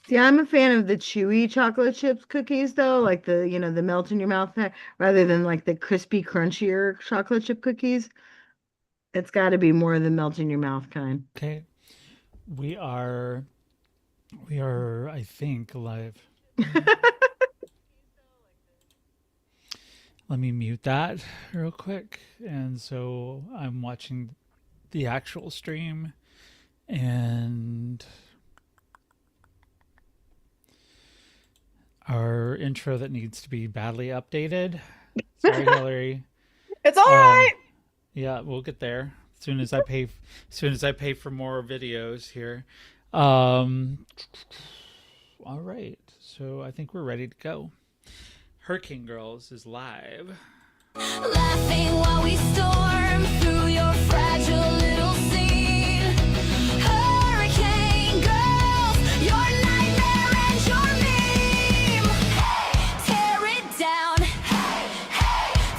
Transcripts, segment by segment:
See, I'm a fan of the chewy chocolate chips cookies though, like the melt in your mouth rather than like the crispy, crunchier chocolate chip cookies. It's got to be more of the melt in your mouth kind. Okay. We are we are I think live. Let me mute that real quick. And so I'm watching the actual stream and our intro that needs to be badly updated. Sorry, Hillary. It's all Um, right. yeah, we'll get there as soon as I pay for more videos here. Um, all right, so I think we're ready to go. Hurricane Girls is live. Laughing while we storm through your fragile little scene. Hurricane girls, your nightmare and your meme. Tear it down,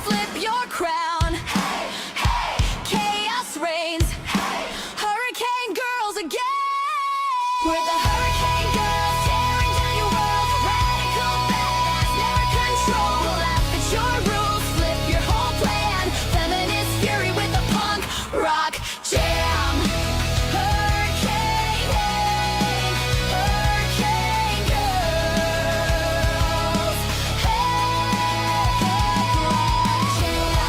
flip your crown. Chaos reigns, hurricane girls again. We're the hurricane girls, tearing down your world. Radical, badass, never control. We'll laugh at your rules, flip your whole plan. Feminist fury with a punk rock jam. Hurricane, hurricane girls. Heck rock jam.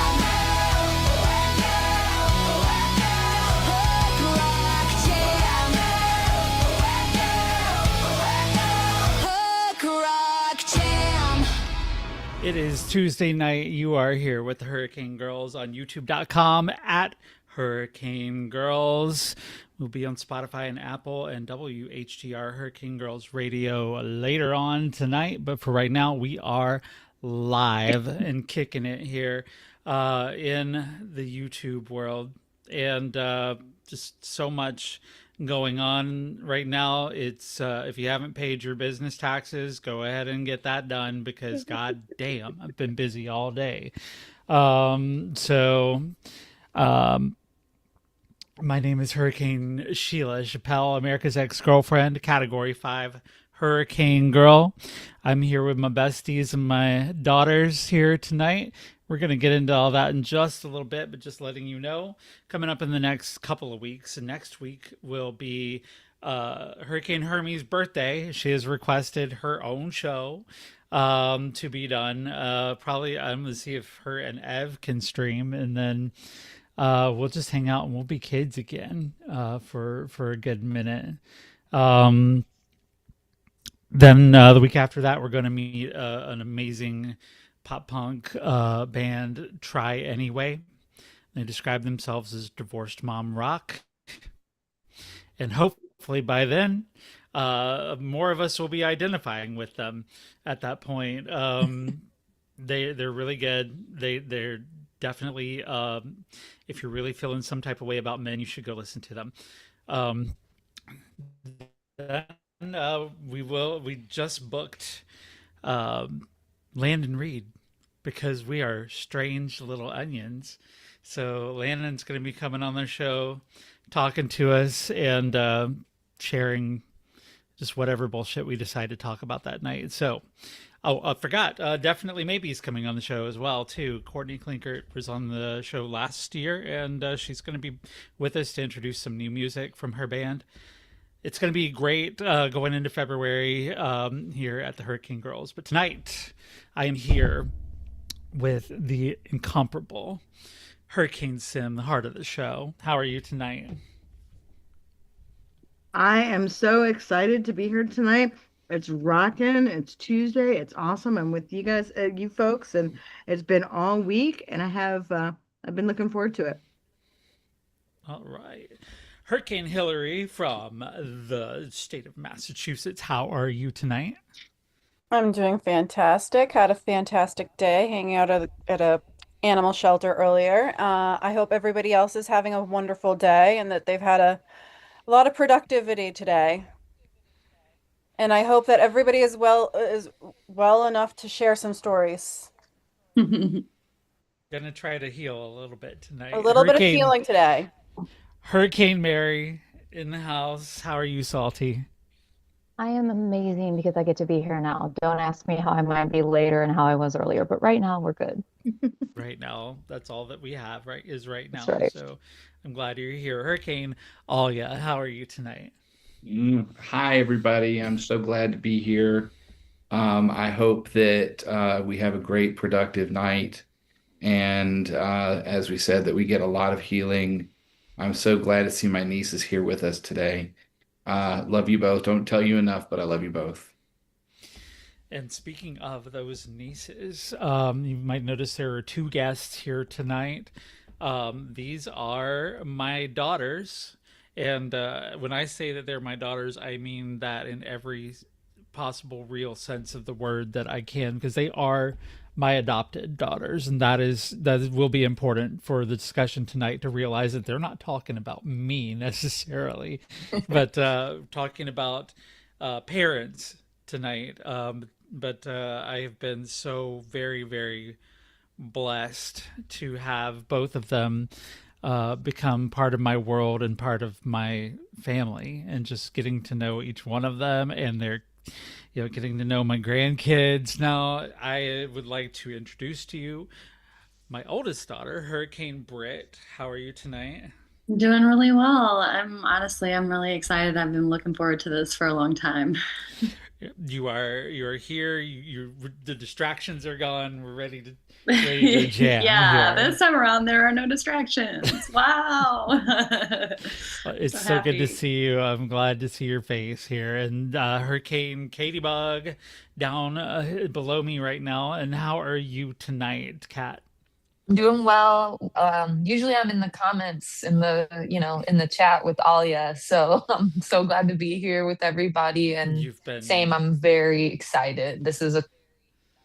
Hook rock jam. Hook rock jam. It is Tuesday night. You are here with the Hurricane Girls on youtube.com at Hurricane Girls. We'll be on Spotify and Apple and WHTR Hurricane Girls Radio later on tonight. But for right now, we are live and kicking it here in the YouTube world. And just so much going on right now. It's if you haven't paid your business taxes, go ahead and get that done because god damn, I've been busy all day. So my name is Hurricane Sheila Chappelle, America's ex-girlfriend, category 5 Hurricane Girl. I'm here with my besties and my daughters here tonight. We're going to get into all that in just a little bit, but just letting you know, coming up in the next couple of weeks, and next week will be Hurricane Hermie's birthday. She has requested her own show to be done. Probably I'm going to see if her and Ev can stream, and then we'll just hang out and we'll be kids again for a good minute. Um, then the week after that, we're going to meet an amazing pop punk band, Try Anyway. They describe themselves as divorced mom rock. And hopefully by then, more of us will be identifying with them at that point. They're really good. They're definitely, if you're really feeling some type of way about men, you should go listen to them. Um, then we just booked Landon Reed because we are strange little onions. So Landon's going to be coming on the show, talking to us and sharing just whatever bullshit we decide to talk about that night. So, oh, I forgot. Definitely, maybe he's coming on the show as well too. Courtney Klinkert was on the show last year, and she's going to be with us to introduce some new music from her band. It's going to be great going into February here at the Hurricane Girls. But tonight, I am here with the incomparable Hurricane Sim, the heart of the show. How are you tonight? I am so excited to be here tonight. It's rocking. It's Tuesday. It's awesome. I'm with you guys, you folks, and it's been all week, and I've been looking forward to it. All right. Hurricane Hillary from the state of Massachusetts. How are you tonight? I'm doing fantastic. Had a fantastic day hanging out at a animal shelter earlier. I hope everybody else is having a wonderful day and that they've had a lot of productivity today. And I hope that everybody is well enough to share some stories. Gonna try to heal a little bit tonight. A little bit of healing today. Hurricane Mary in the house. How are you, Salty? I am amazing because I get to be here now. Don't ask me how I might be later and how I was earlier, but right now we're good. Right now, that's all that we have, right? Is right That's now. right. So I'm glad you're here. Hurricane Alia, how are you tonight? Hi, everybody. I'm so glad to be here. I hope that we have a great, productive night. And as we said, that we get a lot of healing. I'm so glad to see my nieces here with us today. Love you both. Don't tell you enough, but I love you both. And speaking of those nieces, you might notice there are two guests here tonight. These are my daughters. And when I say that they're my daughters, I mean that in every possible real sense of the word that I can, because they are my adopted daughters, and that will be important for the discussion tonight to realize that they're not talking about me necessarily, but talking about parents tonight. But I have been so very, very blessed to have both of them become part of my world and part of my family, and just getting to know each one of them and their, getting to know my grandkids. Now, I would like to introduce to you my oldest daughter, Hurricane Britt. How are you tonight? Doing really well. I'm really excited. I've been looking forward to this for a long time. You are here. The distractions are gone. We're ready to jam Yeah, here. this time around there are no distractions. Wow. It's So so good to happy. see you. I'm glad to see your face here. And Hurricane Bug down below me right now. And how are you tonight, Kat? Doing well. Usually I'm in the comments in the chat with Alia. So I'm so glad to be here with everybody. And You've been same, I'm very excited. This is a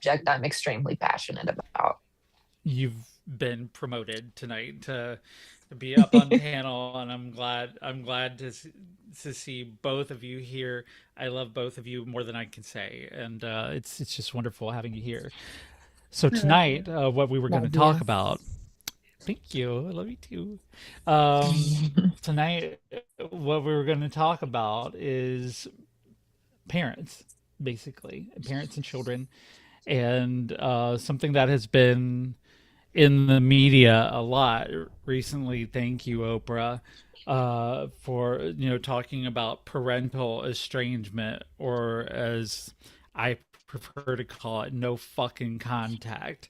subject I'm extremely passionate about. you've been promoted tonight to be up on panel, and I'm glad to see both of you here. I love both of you more than I can say, and it's just wonderful having you here. So I love tonight, you. what we were going to Love talk you. about. Thank you. I love you too. Tonight, what we were going to talk about is parents, basically, parents and children, and something that has been in the media a lot recently. Thank you, Oprah, for talking about parental estrangement, or as I prefer to call it, no fucking contact.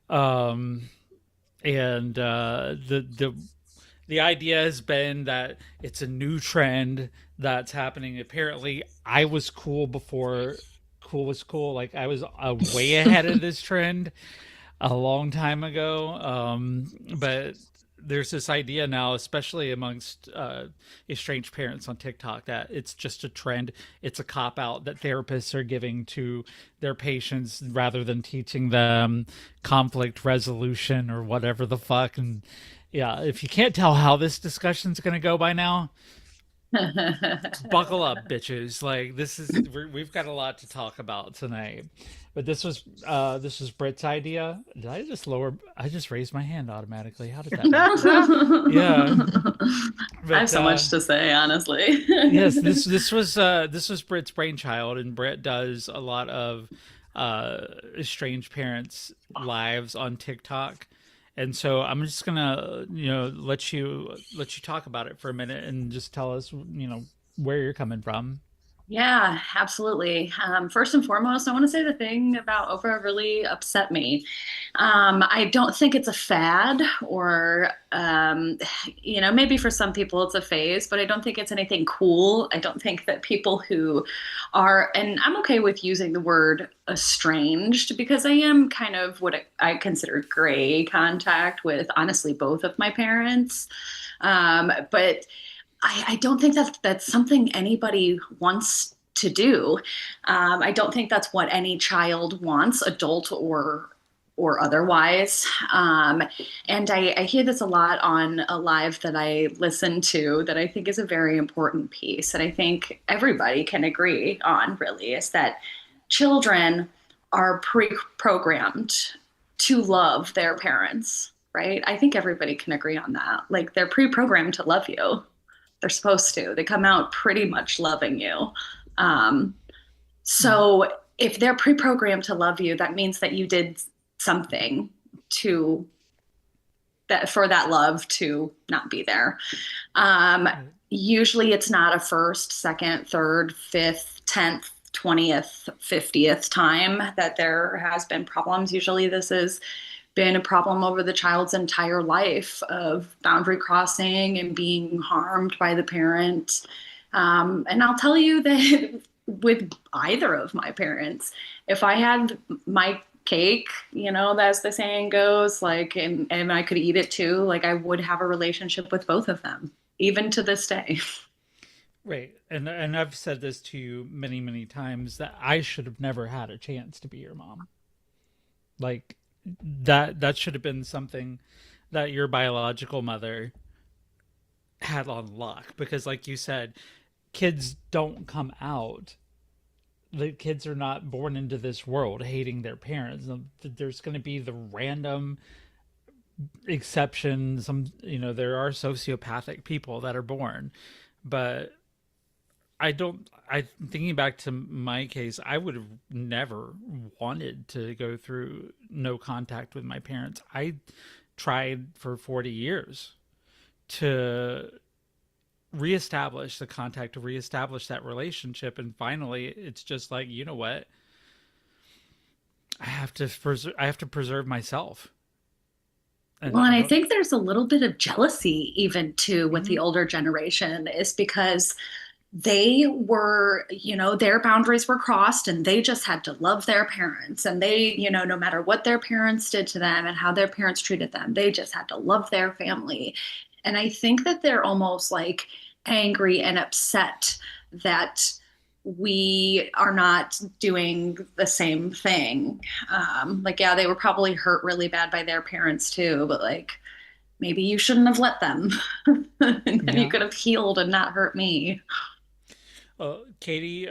Um, and the idea has been that it's a new trend that's happening. Apparently, I was cool before cool was cool. Like, I was way ahead of this trend a long time ago. But there's this idea now, especially amongst estranged parents on TikTok, that it's just a trend. It's a cop out that therapists are giving to their patients rather than teaching them conflict resolution or whatever the fuck. And yeah, if you can't tell how this discussion's going to go by now, buckle up, bitches. Like, we've got a lot to talk about tonight. But this was Britt's idea. Did I just lower? I just raised my hand automatically. How did that happen? Yeah, I have but so much to say, honestly. yes, this was Britt's brainchild, and Britt does a lot of estranged parents' lives on TikTok. And so I'm just gonna, let you talk about it for a minute and just tell us, where you're coming from. Yeah, absolutely. First and foremost, I want to say the thing about Oprah really upset me. I don't think it's a fad or, maybe for some people it's a phase, but I don't think it's anything cool. I don't think that people who are, and I'm okay with using the word estranged because I am kind of what I consider gray contact with, honestly, both of my parents. But I don't think that's something anybody wants to do. I don't think that's what any child wants, adult or otherwise. And I hear this a lot on a live that I listen to that I think is a very important piece. And I think everybody can agree on, really, is that children are pre-programmed to love their parents, right? I think everybody can agree on that. Like, they're pre-programmed to love you. They're supposed to. They come out pretty much loving you. Um, so if they're pre-programmed to love you, that means that you did something to that for that love to not be there. Um, Usually it's not a first, second, third, fifth, 10th, 20th, 50th time that there has been problems. Usually this has been a problem over the child's entire life of boundary crossing and being harmed by the parent. And I'll tell you that with either of my parents, if I had my cake, as the saying goes, like, and I could eat it too, like I would have a relationship with both of them, even to this day. Right. And I've said this to you many, many times that I should have never had a chance to be your mom. Like that should have been something that your biological mother had on lock because like you said, kids don't come out. The kids are not born into this world hating their parents. There's going to be the random exception. There are sociopathic people that are born, but I don't. I thinking back to my case, I would have never wanted to go through no contact with my parents. I tried for 40 years to reestablish the contact, to reestablish that relationship, and finally, it's just like, you know what? I have to preserve myself. Well, and I think there's a little bit of jealousy even too with the Mhm. older generation, is because they were, their boundaries were crossed and they just had to love their parents. And they, no matter what their parents did to them and how their parents treated them, they just had to love their family. And I think that they're almost like angry and upset that we are not doing the same thing. Like, yeah, they were probably hurt really bad by their parents too, but like, maybe you shouldn't have let them. And then you Yeah. could have healed and not hurt me. Well, Katie,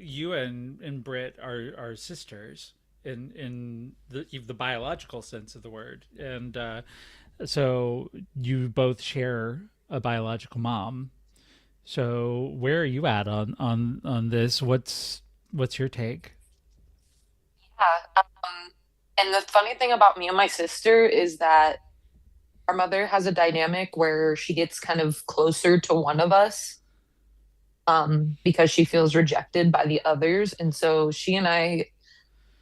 you and Britt are sisters in the biological sense of the word, and so you both share a biological mom. So where are you at on this? What's your take? Yeah. And the funny thing about me and my sister is that our mother has a dynamic where she gets kind of closer to one of us because she feels rejected by the others. And so she and I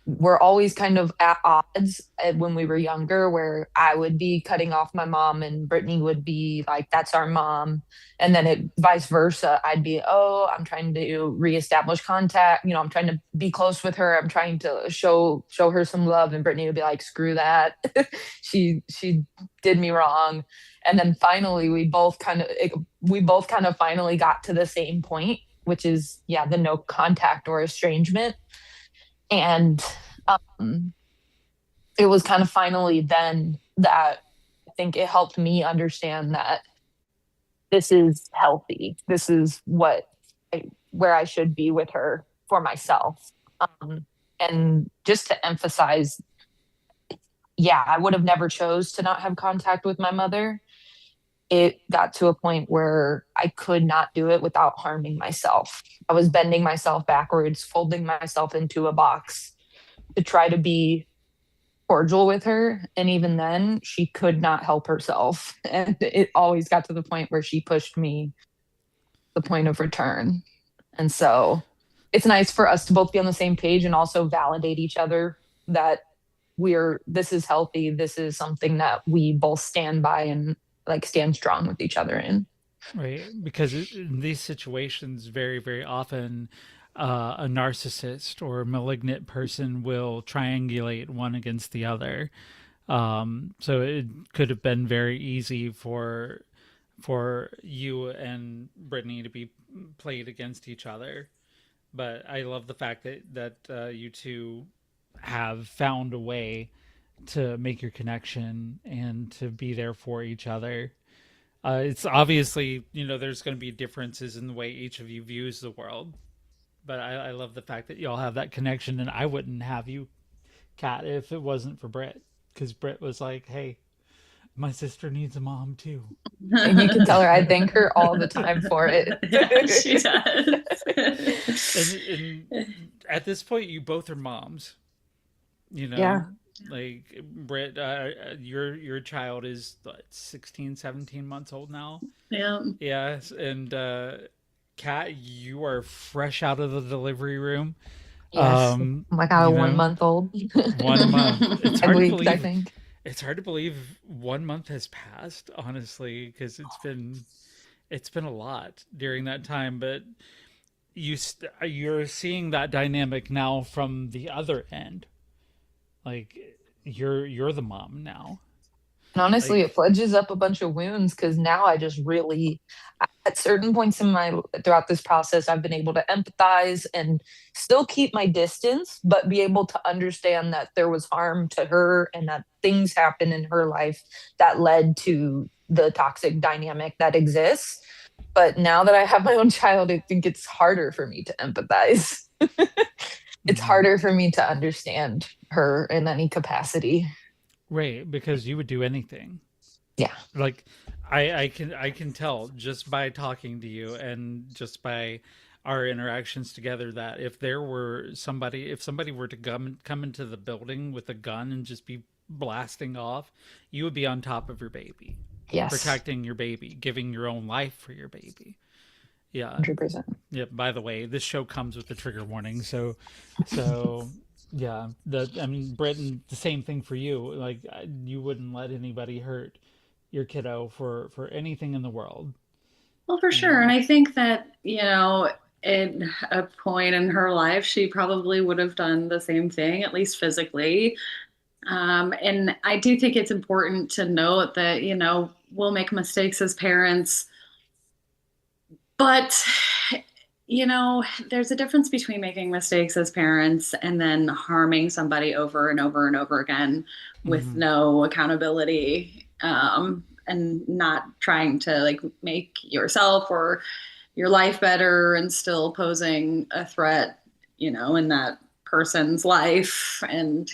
were always kind of at odds when we were younger, where I would be cutting off my mom and Brittany would be like, that's our mom. And then it vice versa. I'd be, oh, I'm trying to reestablish contact. I'm trying to be close with her. I'm trying to show her some love. And Brittany would be like, screw that. She did me wrong. And then finally we both kind of finally got to the same point, which is yeah, the no contact or estrangement. And um, it was kind of finally then that I think it helped me understand that this is healthy. This is where I should be with her for myself. And just to emphasize, yeah, I would have never chose to not have contact with my mother. It got to a point where I could not do it without harming myself. I was bending myself backwards, folding myself into a box to try to be cordial with her. And even then, she could not help herself. And it always got to the point where she pushed me the point of return. And so it's nice for us to both be on the same page and also validate each other that this is healthy. This is something that we both stand by and like stand strong with each other in. Right, because in these situations, very, very often, a narcissist or a malignant person will triangulate one against the other. So it could have been very easy for you and Brittany to be played against each other. But I love the fact that you two have found a way to make your connection and to be there for each other. It's obviously, there's going to be differences in the way each of you views the world, but I love the fact that y'all have that connection. And I wouldn't have you, Kat, if it wasn't for Britt, because Britt was like, "Hey, My sister needs a mom too. And you can tell her I thank her all the time for it. Yeah, she And does. at this point, you both are moms. Yeah. Like Britt, your child is what, 16, 17 months old now. Yeah. Yes, and Kat, you are fresh out of the delivery room. Yes. Oh my God, a You one know, month old. 1 month. It's 5 hard to weeks, I believe. think. It's hard to believe 1 month has passed, honestly, because it's been a lot during that time. But you're seeing that dynamic now from the other end. Like you're the mom now. And honestly, Like it fledges up a bunch of wounds because now I just really, at certain points in my throughout this process, I've been able to empathize and still keep my distance, but be able to understand that there was harm to her and that things happened in her life that led to the toxic dynamic that exists. But now that I have my own child, I think it's harder for me to empathize. It's mhm. harder for me to understand her in any capacity. Right, because you would do anything. Yeah. Like I can tell just by talking to you and just by our interactions together that if somebody were to come into the building with a gun and just be blasting off, you would be on top of your baby, Yes. protecting your baby, giving your own life for your baby. Yeah. 100%. Yeah, by the way, this show comes with the trigger warning, so yeah, I mean, Britain, the same thing for you. Like you wouldn't let anybody hurt your kiddo for anything in the world. Well, for sure. And And I think that, at a point in her life, she probably would have done the same thing, at least physically. And I do think it's important to note that, we'll make mistakes as parents, but, there's a difference between making mistakes as parents and then harming somebody over and over and over again with mhm, no accountability. And not trying to like make yourself or your life better and still posing a threat, in that person's life and,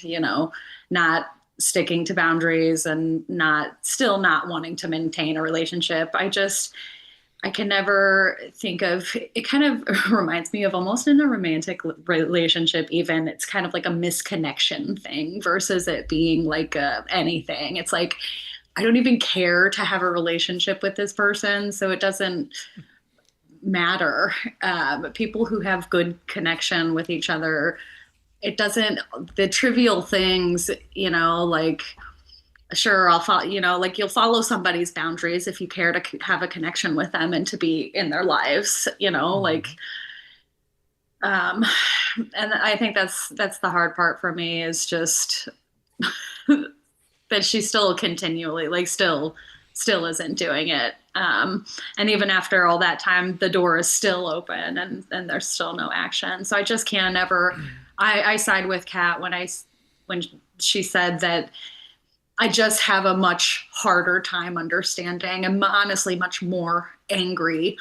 not sticking to boundaries and not wanting to maintain a relationship. I can never think of it. Kind of reminds me of almost in a romantic relationship, even it's kind of like a misconnection thing versus it being like anything. It's like, I don't even care to have a relationship with this person. So it doesn't matter. But people who have good connection with each other, it doesn't, the trivial things, like, sure, I'll follow, like you'll follow somebody's boundaries if you care to have a connection with them and to be in their lives, like, mhm. um, and I think that's the hard part for me is just that she still continually, like, still isn't doing it. And even after all that time, the door is still open and there's still no action. So I just can't ever, I side with Kat when she said that I just have a much harder time understanding. I'm honestly much more angry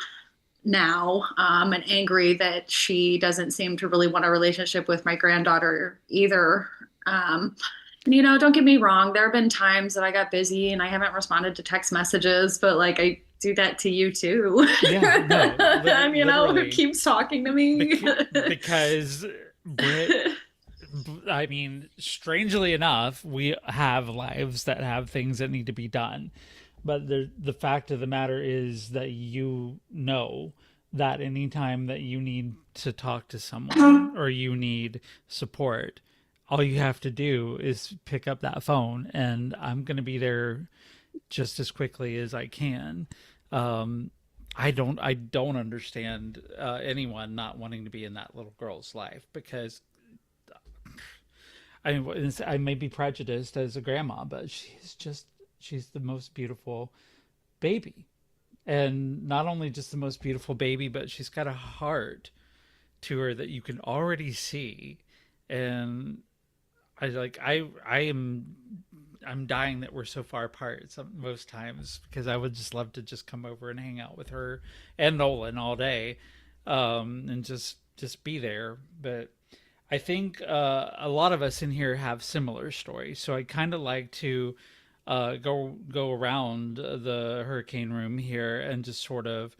now, and angry that she doesn't seem to really want a relationship with my granddaughter either. And, don't get me wrong, there have been times that I got busy and I haven't responded to text messages, but like I do that to you too. Yeah, no, And, who literally, keeps talking to me? because Brit, I mean, strangely enough, we have lives that have things that need to be done. But the fact of the matter is that you know that anytime that you need to talk to someone or you need support, all you have to do is pick up that phone and I'm going to be there just as quickly as I can. Um, I don't understand anyone not wanting to be in that little girl's life because I mean, I may be prejudiced as a grandma, but she's the most beautiful baby. And not only just the most beautiful baby, but she's got a heart to her that you can already see. And I'm dying that we're so far apart most times because I would just love to just come over and hang out with her and Nolan all day, and just be there. But I think a lot of us in here have similar stories, so I kind of like to go around the hurricane room here and just sort of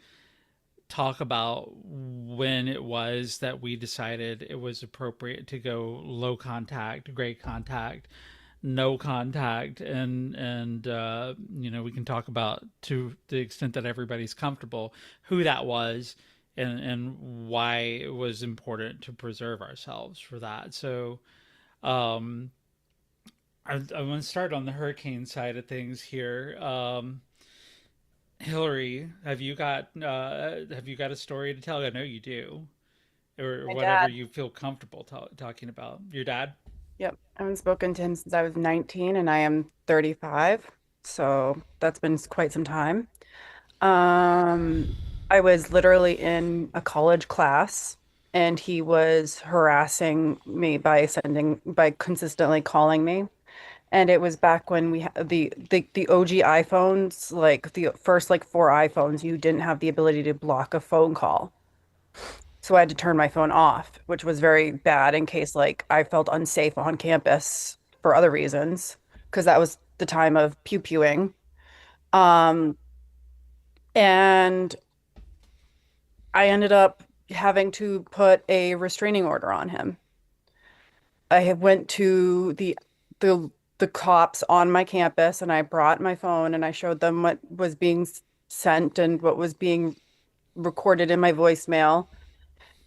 talk about when it was that we decided it was appropriate to go low contact, great contact, no contact, and we can talk about, to the extent that everybody's comfortable, who that was and why it was important to preserve ourselves for that. So um I want to start on the hurricane side of things here. Hillary, have you got a story to tell? I know you do, or My whatever dad. you feel comfortable talking about. Your dad. Yep. I haven't spoken to him since I was 19 and I am 35. So that's been quite some time. Um, I was literally in a college class and he was harassing me by consistently calling me. And it was back when we had the OG iPhones, like the first like four iPhones, you didn't have the ability to block a phone call. So I had to turn my phone off, which was very bad in case like I felt unsafe on campus for other reasons, because that was the time of pew pewing. Um, and I ended up having to put a restraining order on him. Went to the cops on my campus and I brought my phone and I showed them what was being sent and what was being recorded in my voicemail.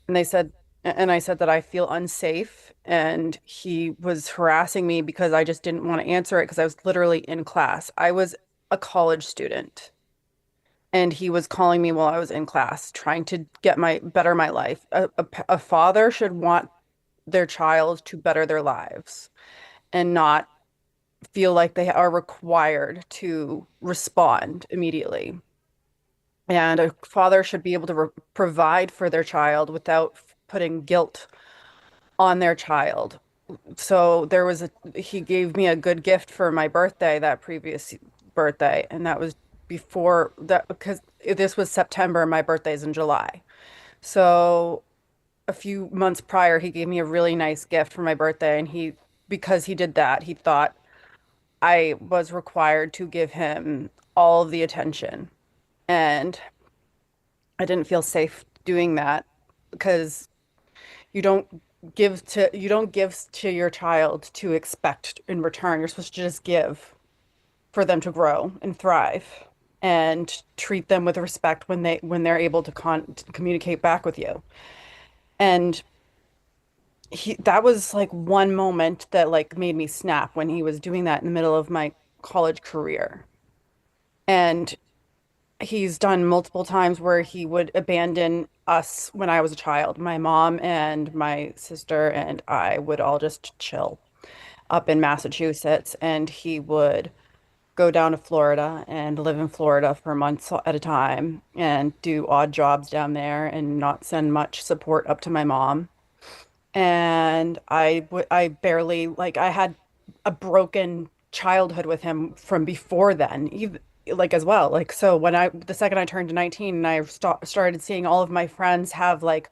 And they said, and I said that I feel unsafe. And he was harassing me because I just didn't want to answer it because I was literally in class. I was a college student and he was calling me while I was in class, trying to get better my life. A father should want their child to better their lives and not feel like they are required to respond immediately. And a father should be able to provide for their child without putting guilt on their child. So he gave me a good gift for my birthday, that previous birthday, and that was before that because this was September, my birthday's in July. So a few months prior, he gave me a really nice gift for my birthday, and because he did that, he thought I was required to give him all of the attention. And I didn't feel safe doing that because you don't you don't give to your child to expect in return. You're supposed to just give for them to grow and thrive and treat them with respect when they're able to to communicate back with you. And that was like one moment that like made me snap when he was doing that in the middle of my college career. And he's done multiple times where he would abandon us when I was a child. My mom and my sister and I would all just chill up in Massachusetts, and he would go down to Florida and live in Florida for months at a time and do odd jobs down there and not send much support up to my mom. And I barely like I had a broken childhood with him from before then, even like as well. Like so when the second I turned 19 and I started seeing all of my friends have like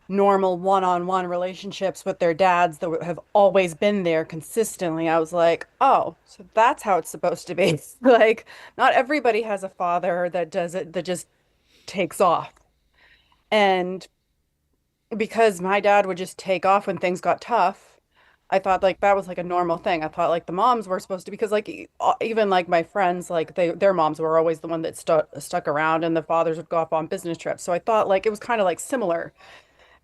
normal one-on-one relationships with their dads that have always been there consistently, I was like, "Oh, so that's how it's supposed to be." Like not everybody has a father that does it that just takes off. And because my dad would just take off when things got tough, I thought like that was like a normal thing. I thought like the moms were supposed to because like even like my friends like their moms were always the one that stuck around and the fathers would go off on business trips. So I thought like it was kind of like similar.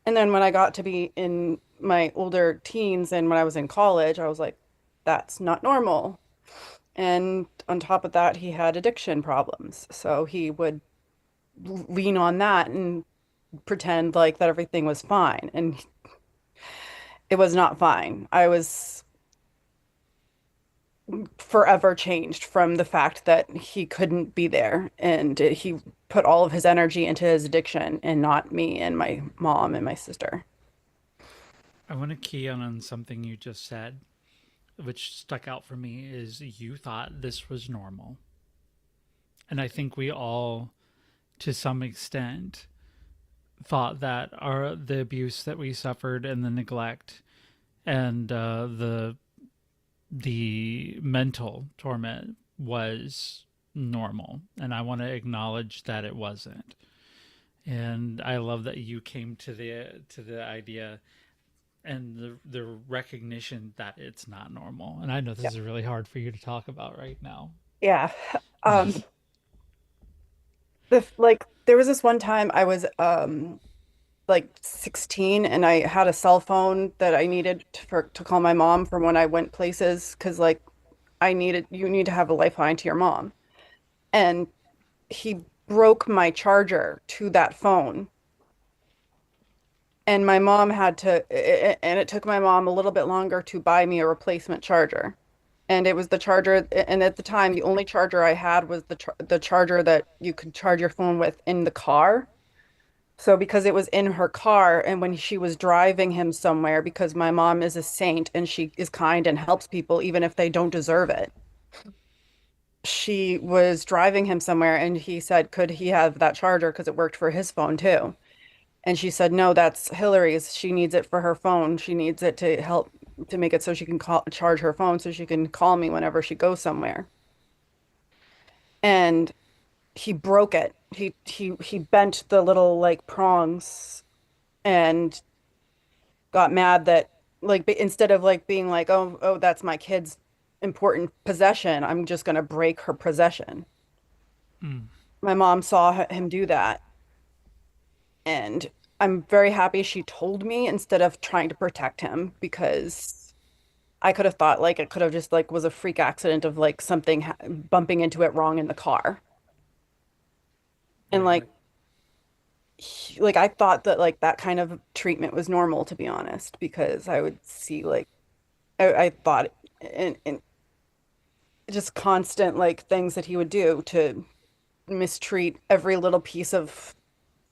And then when I got to be in my older teens and when I was in college, I was like that's not normal. And on top of that, he had addiction problems. So he would lean on that and pretend like that everything was fine. And it was not fine. I was forever changed from the fact that he couldn't be there and he put all of his energy into his addiction and not me and my mom and my sister. I want to key on something you just said, which stuck out for me, is you thought this was normal. And I think we all, to some extent, thought that the abuse that we suffered and the neglect and the the mental torment was normal, and I want to acknowledge that it wasn't. And I love that you came to the idea and the recognition that it's not normal. And I know Yeah. this is really hard for you to talk about right now. Yeah. Um, like there was this one time I was like 16 and I had a cell phone that I needed to call my mom from when I went places because like you need to have a lifeline to your mom. And he broke my charger to that phone. And my mom had to, and it took my mom a little bit longer to buy me a replacement charger. And it was the charger, and at the time, the only charger I had was the charger that you could charge your phone with in the car. So because it was in her car, and when she was driving him somewhere, because my mom is a saint and she is kind and helps people even if they don't deserve it, she was driving him somewhere, and he said, could he have that charger because it worked for his phone too? And she said, no, that's Hillary's. She needs it for her phone. She needs it to help to make it so she can charge her phone so she can call me whenever she goes somewhere. And he broke it. He bent the little like prongs and got mad that like instead of like being like, oh, that's my kid's important possession, I'm just gonna break her possession. Mm. My mom saw him do that, and I'm very happy she told me instead of trying to protect him because I could have thought like it could have just like was a freak accident of like something bumping into it wrong in the car. And Right. like like I thought that like that kind of treatment was normal to be honest because I would see like I thought and just constant like things that he would do to mistreat every little piece of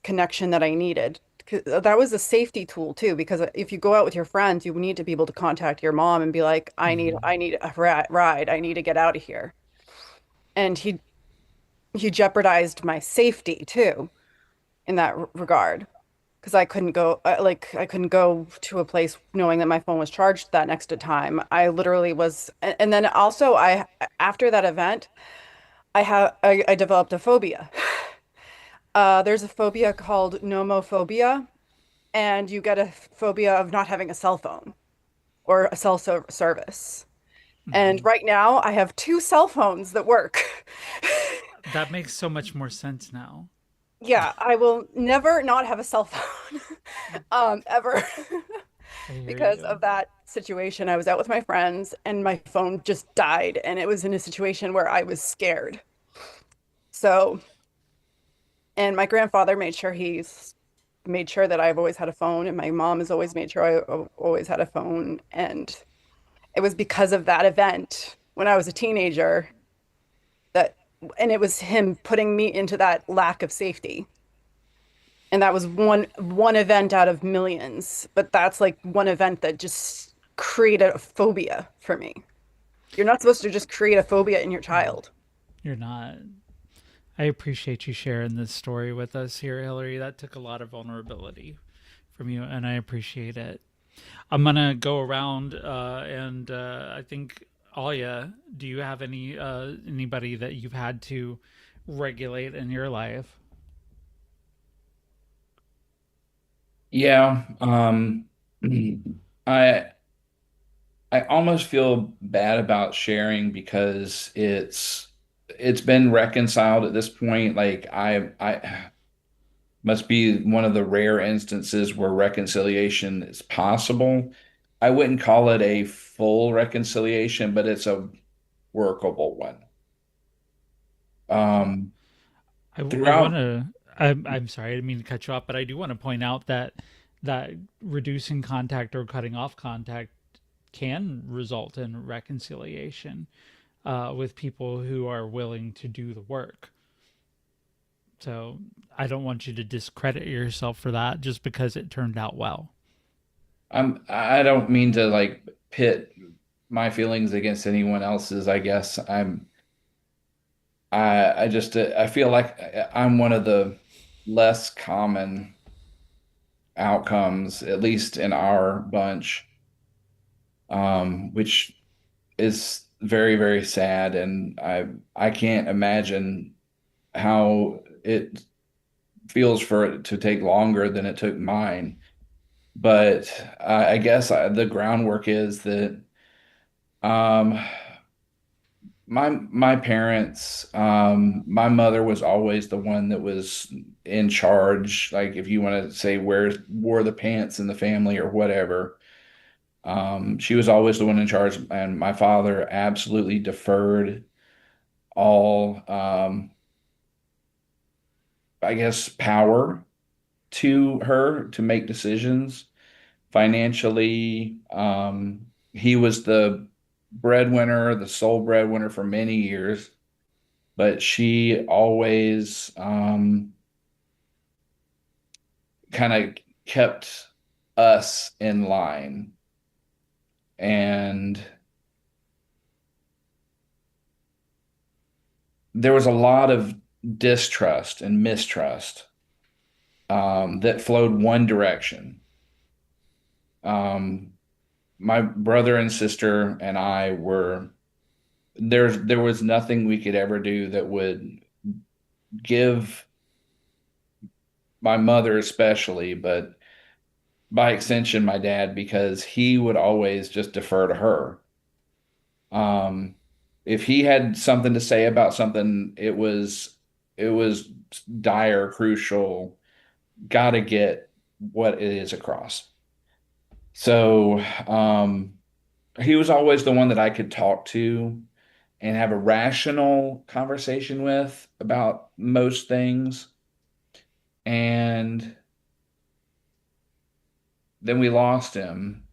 connection that I needed. 'Cause that was a safety tool too, because if you go out with your friends, you need to be able to contact your mom and be like, Mhm. I need a ride. I need to get out of here. And he jeopardized my safety too in that regard. Because I couldn't go, I couldn't go to a place knowing that my phone was charged that next time. I literally was, and then also after that event, I developed a phobia. There's a phobia called nomophobia, and you get a phobia of not having a cell phone or a service. And Mhm. right now, I have two cell phones that work. That makes so much more sense now. Yeah, I will never not have a cell phone, ever, I hear because you. of that situation. I was out with my friends, and my phone just died, and it was in a situation where I was scared. So, and my grandfather made sure that I've always had a phone, and my mom has always made sure I always had a phone. And it was because of that event when I was a teenager that, and it was him putting me into that lack of safety. And that was one event out of millions, but that's like one event that just created a phobia for me. You're not supposed to just create a phobia in your child. You're not. I appreciate you sharing this story with us here, Hillary. That took a lot of vulnerability from you, and I appreciate it. I'm gonna go around, and I think Alia, do you have anybody that you've had to regulate in your life? Yeah, I I almost feel bad about sharing because it's been reconciled at this point. Like I must be one of the rare instances where reconciliation is possible. I wouldn't call it a full reconciliation, but it's a workable one. Um, I want throughout, to. I'm sorry, I didn't mean to cut you off, but I do want to point out that reducing contact or cutting off contact can result in reconciliation with people who are willing to do the work. So I don't want you to discredit yourself for that just because it turned out well. I don't mean to like pit my feelings against anyone else's, I guess. I just I feel like I'm one of the less common outcomes, at least in our bunch, which is very, very sad, and I can't imagine how it feels for it to take longer than it took mine. But I guess the groundwork is that um, my parents, my mother was always the one that was in charge. Like if you want to say where wore the pants in the family or whatever, she was always the one in charge, and my father absolutely deferred all, I guess, power to her to make decisions financially. He was the breadwinner, the sole breadwinner for many years, but she always kind of kept us in line. And there was a lot of distrust and mistrust that flowed one direction. Um, my brother and sister and I were there was nothing we could ever do that would give my mother especially, but by extension my dad, because he would always just defer to her. Um, if he had something to say about something, it was dire, crucial, gotta get what it is across. So he was always the one that I could talk to and have a rational conversation with about most things. And then we lost him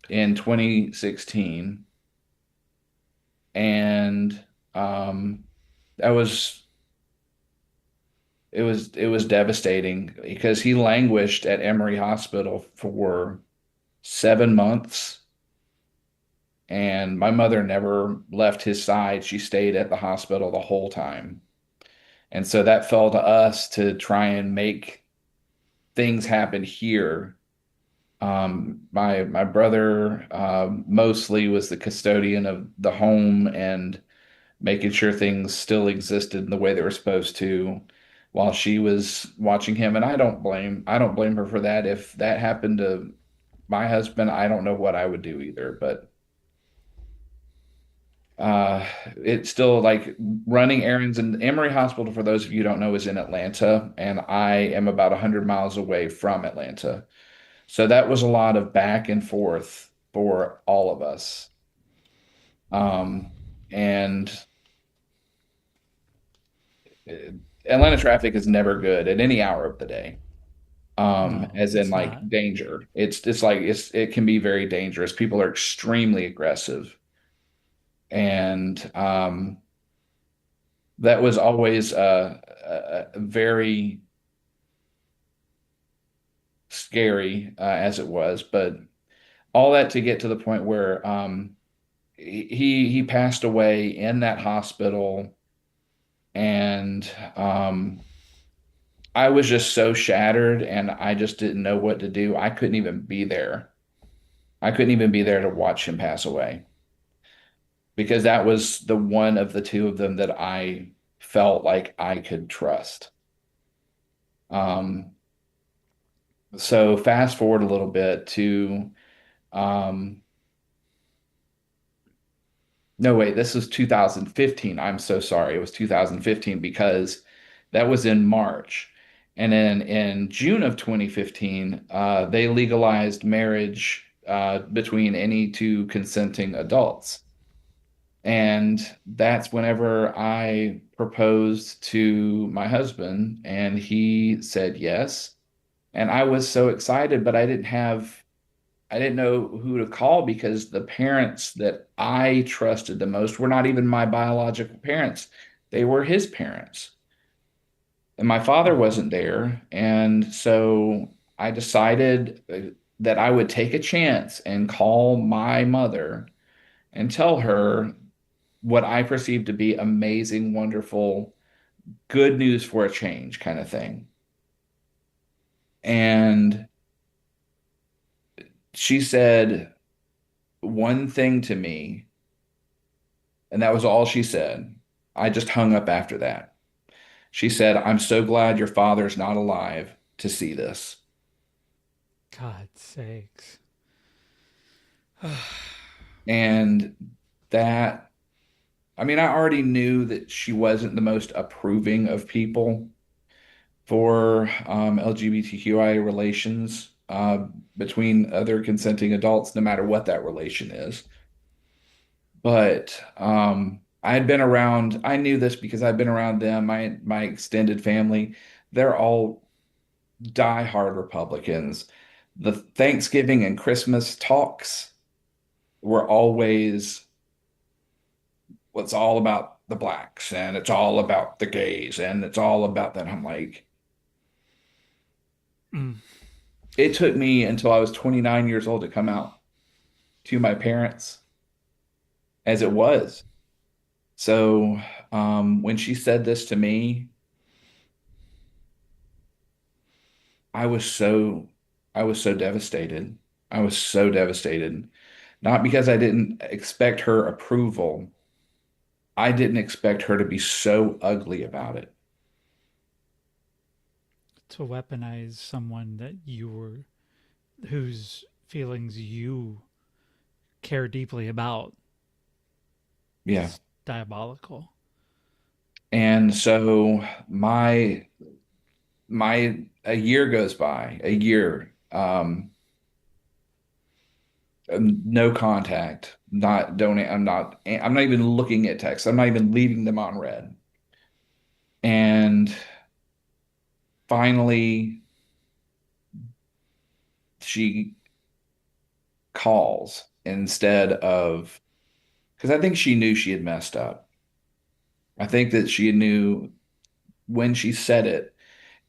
in 2016. And that was it was devastating because he languished at Emory Hospital for 7 months, and my mother never left his side. She stayed at the hospital the whole time. And so that fell to us to try and make things happen here. My brother mostly was the custodian of the home and making sure things still existed in the way they were supposed to while she was watching him. And I don't blame her for that. If that happened to my husband, I don't know what I would do either. But uh, it's still like running errands. And Emory Hospital, for those of you who don't know, is in Atlanta, and I am about 100 miles away from Atlanta. So that was a lot of back and forth for all of us. And uh, Atlanta traffic is never good at any hour of the day. No, As in it's like not. danger. It's like it can be very dangerous. People are extremely aggressive. And that was always a very scary as it was, but all that to get to the point where he passed away in that hospital. And I was just so shattered, and I just didn't know what to do. I couldn't even be there. I couldn't even be there to watch him pass away because that was the one of the two of them that I felt like I could trust. Um, so fast forward a little bit to um, no, wait, this was 2015. I'm so sorry. It was 2015 because that was in March. And then in June of 2015, they legalized marriage between any two consenting adults. And that's whenever I proposed to my husband, and he said yes. And I was so excited, but I didn't know who to call because the parents that I trusted the most were not even my biological parents. They were his parents. And my father Oh, wasn't there. And so I decided that I would take a chance and call my mother and tell her what I perceived to be amazing, wonderful, good news for a change kind of thing. And she said one thing to me And that was all she said. I just hung up after that. She said, "I'm so glad your father's not alive to see this." God's sakes. And that, I mean, I already knew that she wasn't the most approving of people for LGBTQIA relations between other consenting adults, no matter what that relation is. But I had been around, I knew this because I'd been around them, my extended family. They're all diehard Republicans. The Thanksgiving and Christmas talks were always, well, it's all about the blacks and it's all about the gays and it's all about that. I'm like, Mm. it took me until I was 29 years old to come out to my parents as it was. So when she said this to me, I was so I was so devastated. I was so devastated. Not because I didn't expect her approval. I didn't expect her to be so ugly about it. To weaponize someone that you were, whose feelings you care deeply about, Yeah. is diabolical. And so my a year goes by, a year, no contact, not donate. I'm not even looking at texts. I'm not even leaving them on read. And finally, she calls instead of, because I think she knew she had messed up. I think that she knew when she said it.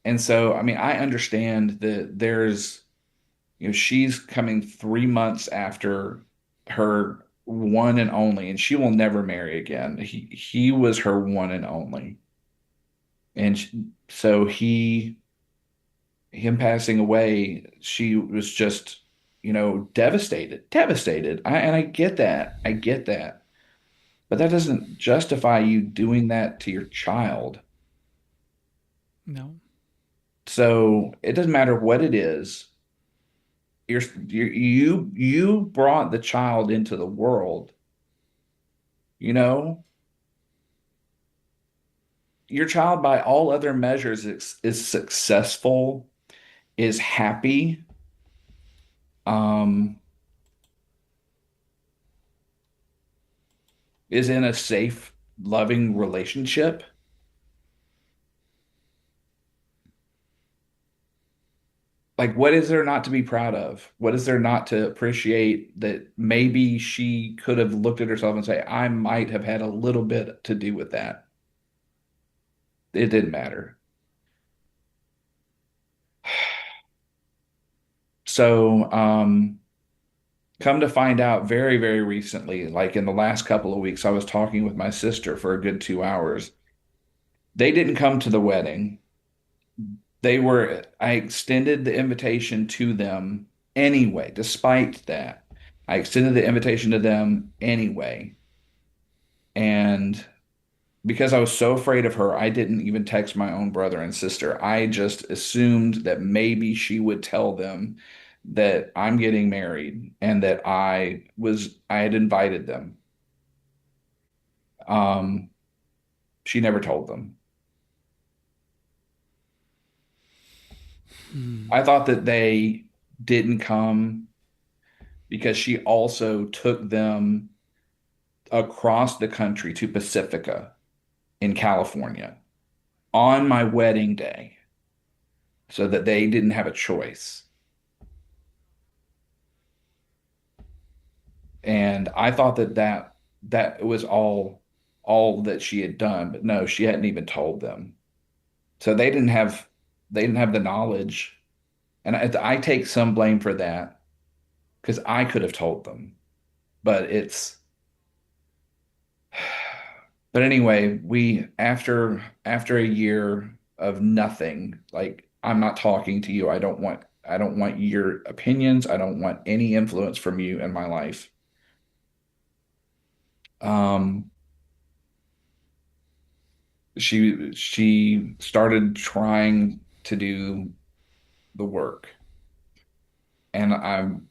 And so, I mean, I understand that there's, she's coming 3 months after her one and only, and she will never marry again. He was her one and only. And so him passing away, she was just, devastated, devastated. And I get that. I get that. But that doesn't justify you doing that to your child. No. So it doesn't matter what it is. You brought the child into the world, you know? Your child, by all other measures, is successful, is happy, um, is in a safe, loving relationship. Like, what is there not to be proud of? What is there not to appreciate that maybe she could have looked at herself and say, I might have had a little bit to do with that. It didn't matter. So, come to find out very, very recently, like in the last couple of weeks, I was talking with my sister for a good 2 hours. They didn't come to the wedding. I extended the invitation to them anyway, despite that. I extended the invitation to them anyway. And because I was so afraid of her, I didn't even text my own brother and sister. I just assumed that maybe she would tell them that I'm getting married and that I had invited them. Um, she never told them. I thought that they didn't come because she also took them across the country to Pacifica in California on my wedding day so that they didn't have a choice. And I thought that was all that she had done, but no, she hadn't even told them. So they didn't have the knowledge. And I take some blame for that because I could have told them. But but anyway, we after a year of nothing, like I'm not talking to you. I don't want your opinions. I don't want any influence from you in my life. she started trying to do the work. And I'm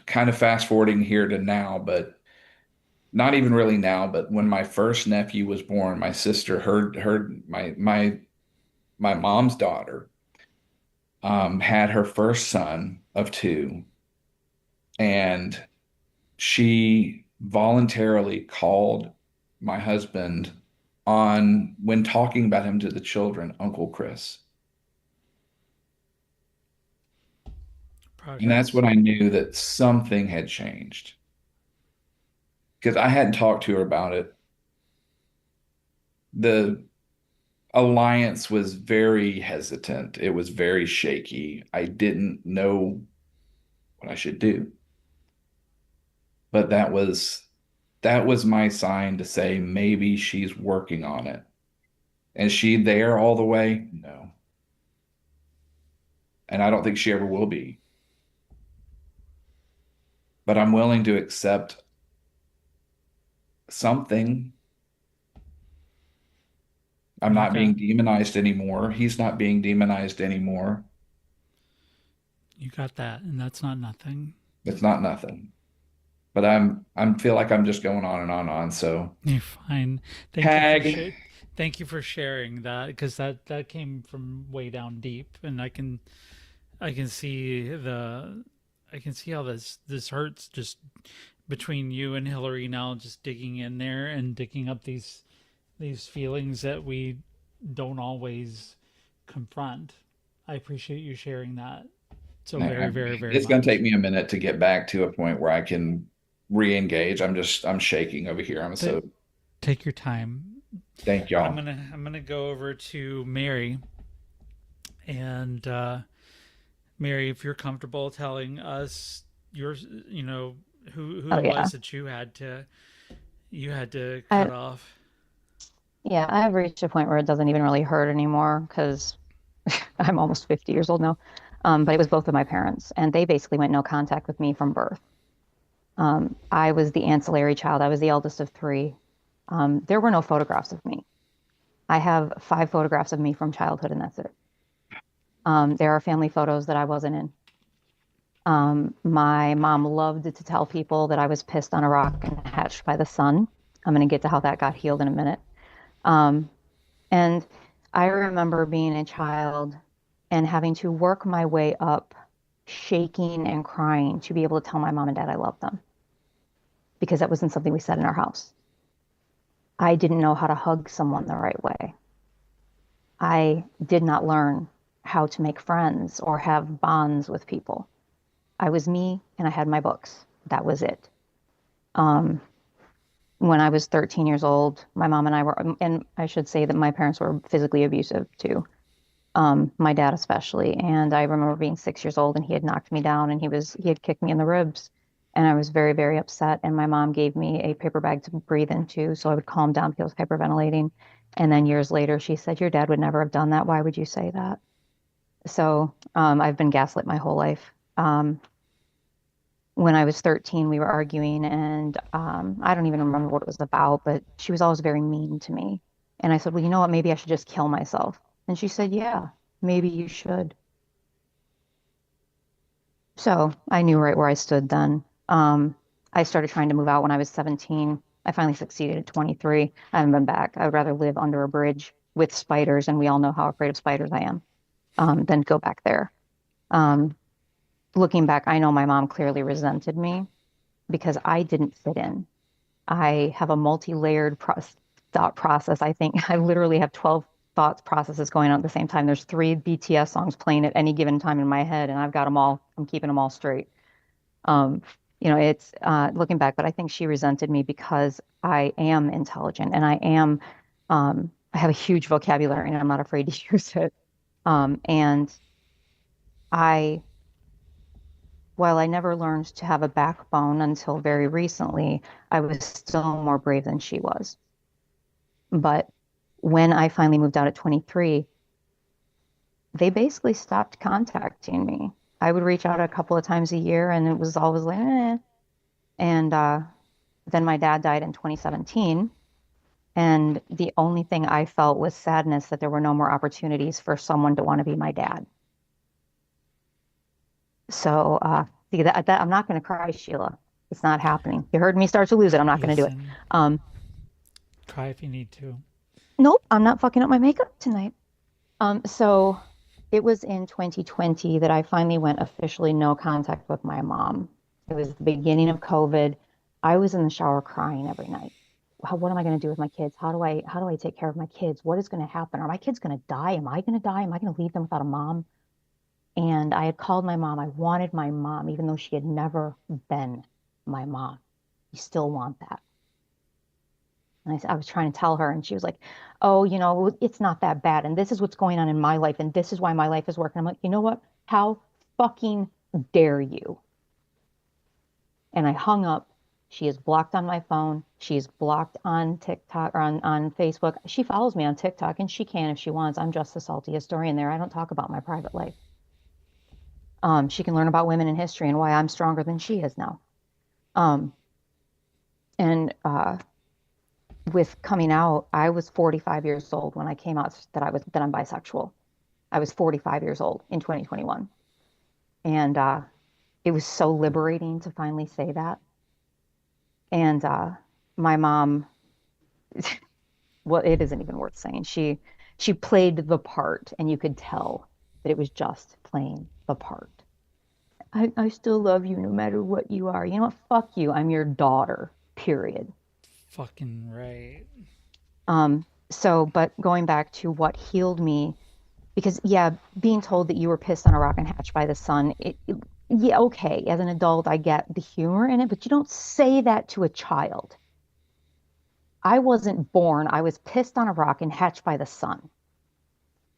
kind of fast forwarding here to now, but not even really now, but when my first nephew was born, my sister heard my mom's daughter had her first son of two, and she voluntarily called my husband on when talking about him to the children, Uncle Chris. And that's Progress. when I knew that something had changed because I hadn't talked to her about it. The alliance was very hesitant. It was very shaky. I didn't know what I should do. But that was my sign to say maybe she's working on it. Is she there all the way? No. And I don't think she ever will be. But I'm willing to accept something. I'm not Okay. being demonized anymore. He's not being demonized anymore. You got that, and that's not nothing. It's not nothing. But I feel like I'm just going on and on and on. So You're fine. Thank you for tag. sh- thank you for sharing that, because that came from way down deep, and I can see how this hurts, just between you and Hillary now, just digging in there and digging up these feelings that we don't always confront. I appreciate you sharing that so very, very, very It's going to take much. me a minute to get back to a point where I can re-engage. I'm shaking over here. I'm Ta- so Take your time. thank I'm y'all. gonna I'm gonna go over to Mary, and Mary, if you're comfortable telling us your, who Oh it yeah. was that you had to I cut off. yeah, I've reached a point where it doesn't even really hurt anymore because I'm almost 50 years old now. But it was both of my parents, and they basically went no contact with me from birth. I was the ancillary child. I was the eldest of three. There were no photographs of me. I have 5 photographs of me from childhood, and that's it. There are family photos that I wasn't in. My mom loved to tell people that I was pissed on a rock and hatched by the sun. I'm going to get to how that got healed in a minute. Um, and I remember being a child and having to work my way up, shaking and crying to be able to tell my mom and dad I loved them because that wasn't something we said in our house. I didn't know how to hug someone the right way. I did not learn how to make friends or have bonds with people. I was me and I had my books. That was it. Um, when I was 13 years old, my mom and I were, and I should say that my parents were physically abusive too. My dad especially. And I remember being 6 years old and he had knocked me down and he had kicked me in the ribs. And I was very, very upset. And my mom gave me a paper bag to breathe into so I would calm down because I was hyperventilating. And then years later, she said, "Your dad would never have done that. Why would you say that?" So I've been gaslit my whole life. When I was 13, we were arguing, and I don't even remember what it was about, but she was always very mean to me. And I said, "Well, you know what? Maybe I should just kill myself." And she said, "Yeah, maybe you should." So I knew right where I stood then. I started trying to move out when I was 17. I finally succeeded at 23. I haven't been back. I would rather live under a bridge with spiders, and we all know how afraid of spiders I am, than go back there. Um, Looking back, I know my mom clearly resented me because I didn't fit in. I have a multi-layered thought process. I think I literally have 12 thoughts processes going on at the same time. There's 3 BTS songs playing at any given time in my head, and I've got them all. I'm keeping them all straight. Um, it's looking back, but I think she resented me because I am intelligent and I have a huge vocabulary and I'm not afraid to use it. And I while I never learned to have a backbone until very recently, I was still more brave than she was. But when I finally moved out at 23, they basically stopped contacting me. I would reach out a couple of times a year and it was always like, eh. And then my dad died in 2017. And the only thing I felt was sadness that there were no more opportunities for someone to want to be my dad. So, see that I'm not going to cry, Sheila. It's not happening. You heard me start to lose it. I'm not going to do it. Listen, Um, cry if you need to. nope, I'm not fucking up my makeup tonight. So it was in 2020 that I finally went officially no contact with my mom. It was the beginning of COVID. I was in the shower crying every night. What am I going to do with my kids? How do I take care of my kids? What is going to happen? Are my kids going to die? Am I going to die? Am I going to leave them without a mom? And I had called my mom. I wanted my mom, even though she had never been my mom. You still want that. And I was trying to tell her, and she was like, oh, it's not that bad. And this is what's going on in my life. And this is why my life is working. I'm like, you know what? How fucking dare you? And I hung up. She is blocked on my phone. She is blocked on TikTok or on Facebook. She follows me on TikTok, and she can if she wants. I'm just a salty historian there. I don't talk about my private life. She can learn about women in history and why I'm stronger than she is now. And with coming out, I was 45 years old when I came out that I'm bisexual. I was 45 years old in 2021. And it was so liberating to finally say that. And my mom, well, it isn't even worth saying. She played the part, and you could tell that it was just playing the part. I still love you no matter what you are. You know what? Fuck you. I'm your daughter, period. Fucking right. But going back to what healed me, because yeah, being told that you were pissed on a rock and hatched by the sun, yeah, okay, as an adult, I get the humor in it, but you don't say that to a child. I wasn't born, I was pissed on a rock and hatched by the sun.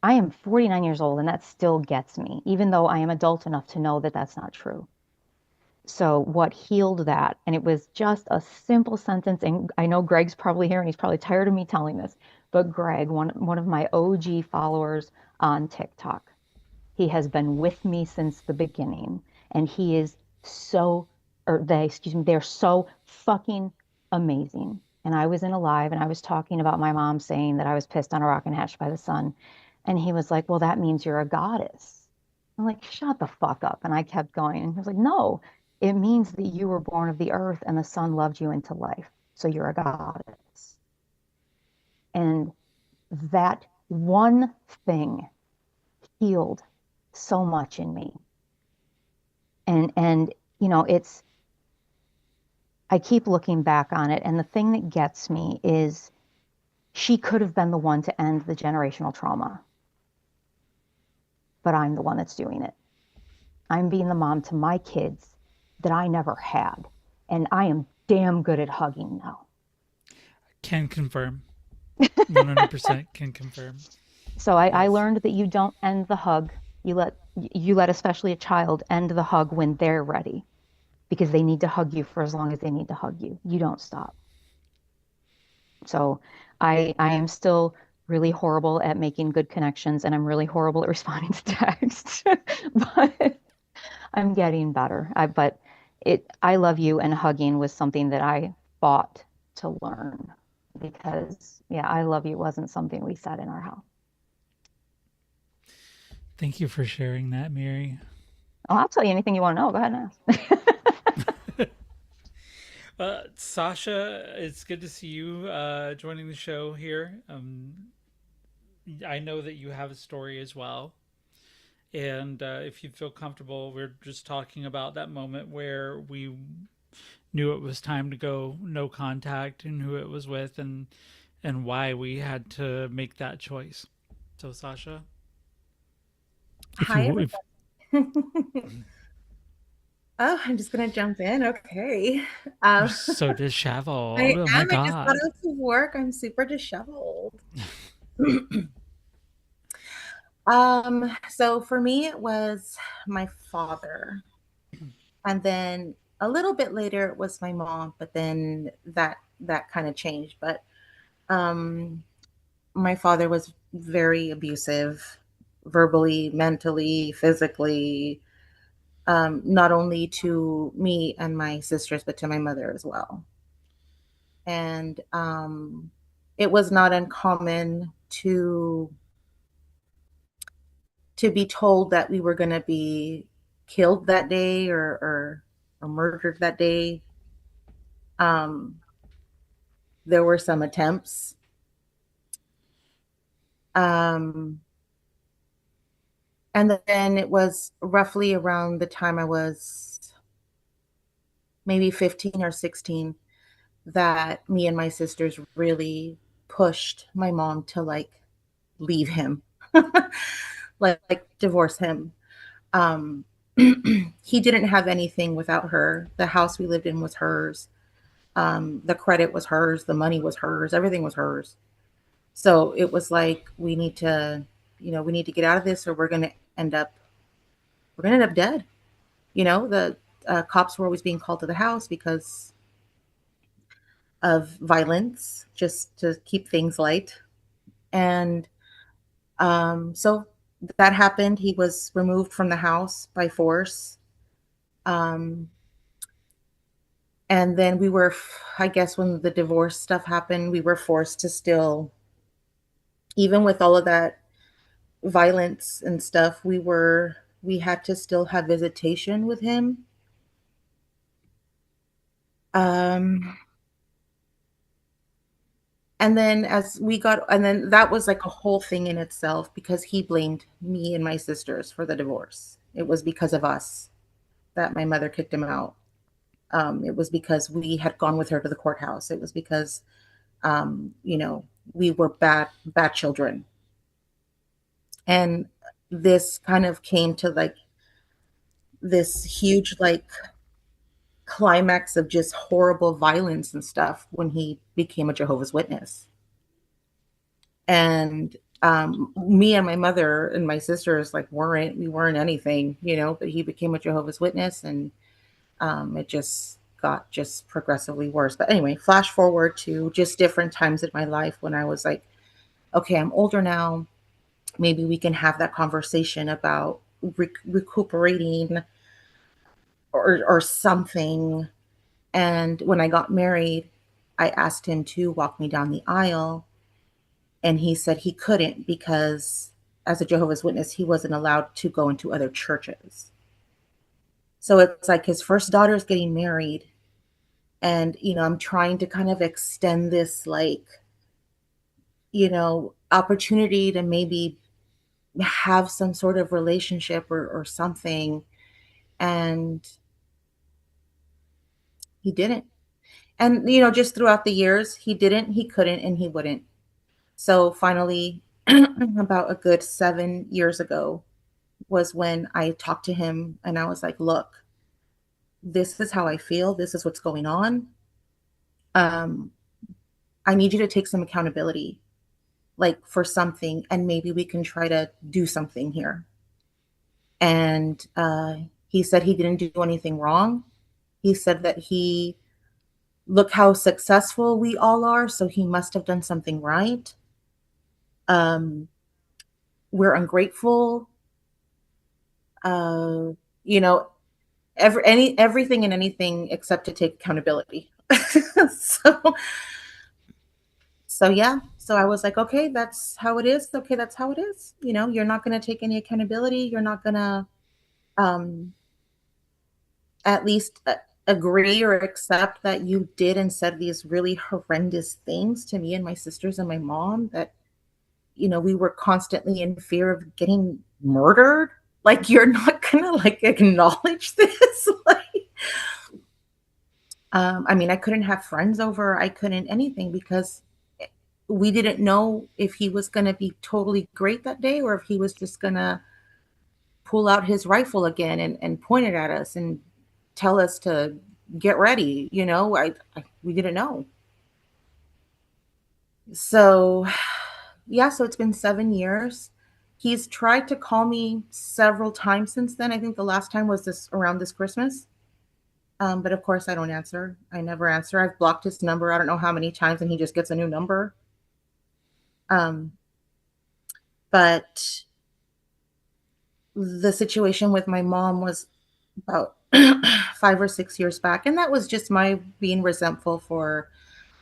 I am 49 years old, and that still gets me, even though I am adult enough to know that that's not true. So what healed that, and it was just a simple sentence, and I know Greg's probably here, and he's probably tired of me telling this, but Greg, one of my OG followers on TikTok, he has been with me since the beginning, and he is they're so fucking amazing. And I was in a live, and I was talking about my mom saying that I was pissed on a rock and hatched by the sun. And he was like, well, that means you're a goddess. I'm like, shut the fuck up. And I kept going. And he was like, no, it means that you were born of the earth and the sun loved you into life. So you're a goddess. And that one thing healed so much in me. And I keep looking back on it. And the thing that gets me is she could have been the one to end the generational trauma. But I'm the one that's doing it. I'm being the mom to my kids that I never had. And I am damn good at hugging now. Can confirm. 100% can confirm. So I learned that you don't end the hug. You let especially a child end the hug when they're ready, because they need to hug you for as long as they need to hug you. You don't stop. So I am still really horrible at making good connections, and I'm really horrible at responding to texts, but I'm getting better. I love you, and hugging was something that I fought to learn, because yeah, I love you wasn't something we said in our house. Thank you for sharing that, Mary. Oh, I'll tell you anything you want to know. Go ahead and ask. Sasha, it's good to see you joining the show here. I know that you have a story as well. And if you feel comfortable, we're just talking about that moment where we knew it was time to go no contact, and who it was with, and why we had to make that choice. So, Sasha, Hi, everybody. Oh, I'm just gonna jump in. Okay. You're so disheveled. I Oh am. my I just got God. out to work. I'm super disheveled. So for me, it was my father, and then a little bit later it was my mom. But then that kind of changed. But my father was very abusive, verbally, mentally, physically. Not only to me and my sisters, but to my mother as well. And it was not uncommon to be told that we were going to be killed that day or murdered that day. Um, there were some attempts. Um, and then it was roughly around the time I was maybe 15 or 16 that me and my sisters really pushed my mom to like leave him, like divorce him. Um, he didn't have anything without her. The house we lived in was hers. The credit was hers. The money was hers. Everything was hers. So it was like, we need to get out of this or end up, we're going to end up dead. The cops were always being called to the house because of violence, just to keep things light. And so that happened. He was removed from the house by force. Um, and then I guess when the divorce stuff happened, we were forced to still, even with all of that violence and stuff, we had to still have visitation with him. Um, and then that was like a whole thing in itself because he blamed me and my sisters for the divorce. It was because of us that my mother kicked him out. It was because we had gone with her to the courthouse. It was because, we were bad children. And this kind of came to like this huge like climax of just horrible violence and stuff when he became a Jehovah's Witness. And me and my mother and my sisters like we weren't anything, but he became a Jehovah's Witness, and it just got just progressively worse. But anyway, flash forward to just different times in my life when I was like, okay, I'm older now. Maybe we can have that conversation about recuperating or something. And when I got married, I asked him to walk me down the aisle. And he said he couldn't because as a Jehovah's Witness, he wasn't allowed to go into other churches. So it's like his first daughter is getting married. And, I'm trying to kind of extend this like, opportunity to maybe have some sort of relationship or something. And he didn't. And, just throughout the years, he didn't, he couldn't, and he wouldn't. So finally, about a good 7 years ago was when I talked to him and I was like, look, this is how I feel. This is what's going on. I need you to take some accountability, like for something, and maybe we can try to do something here. And he said he didn't do anything wrong. He said that look how successful we all are, so he must have done something right. We're ungrateful. Uh, you know, everything and anything except to take accountability. So yeah. So I was like, okay, that's how it is. Okay, that's how it is. You're not going to take any accountability. You're not going to at least agree or accept that you did and said these really horrendous things to me and my sisters and my mom, that we were constantly in fear of getting murdered. Like, you're not gonna like acknowledge this. Like, I mean, I couldn't have friends over. I couldn't anything because we didn't know if he was going to be totally great that day or if he was just going to pull out his rifle again and point it at us and tell us to get ready. We didn't know. So, yeah, so it's been 7 years. He's tried to call me several times since then. I think the last time was around this Christmas. But of course I don't answer. I never answer. I've blocked his number I don't know how many times, and he just gets a new number. But the situation with my mom was about 5 or 6 years back. And that was just my being resentful for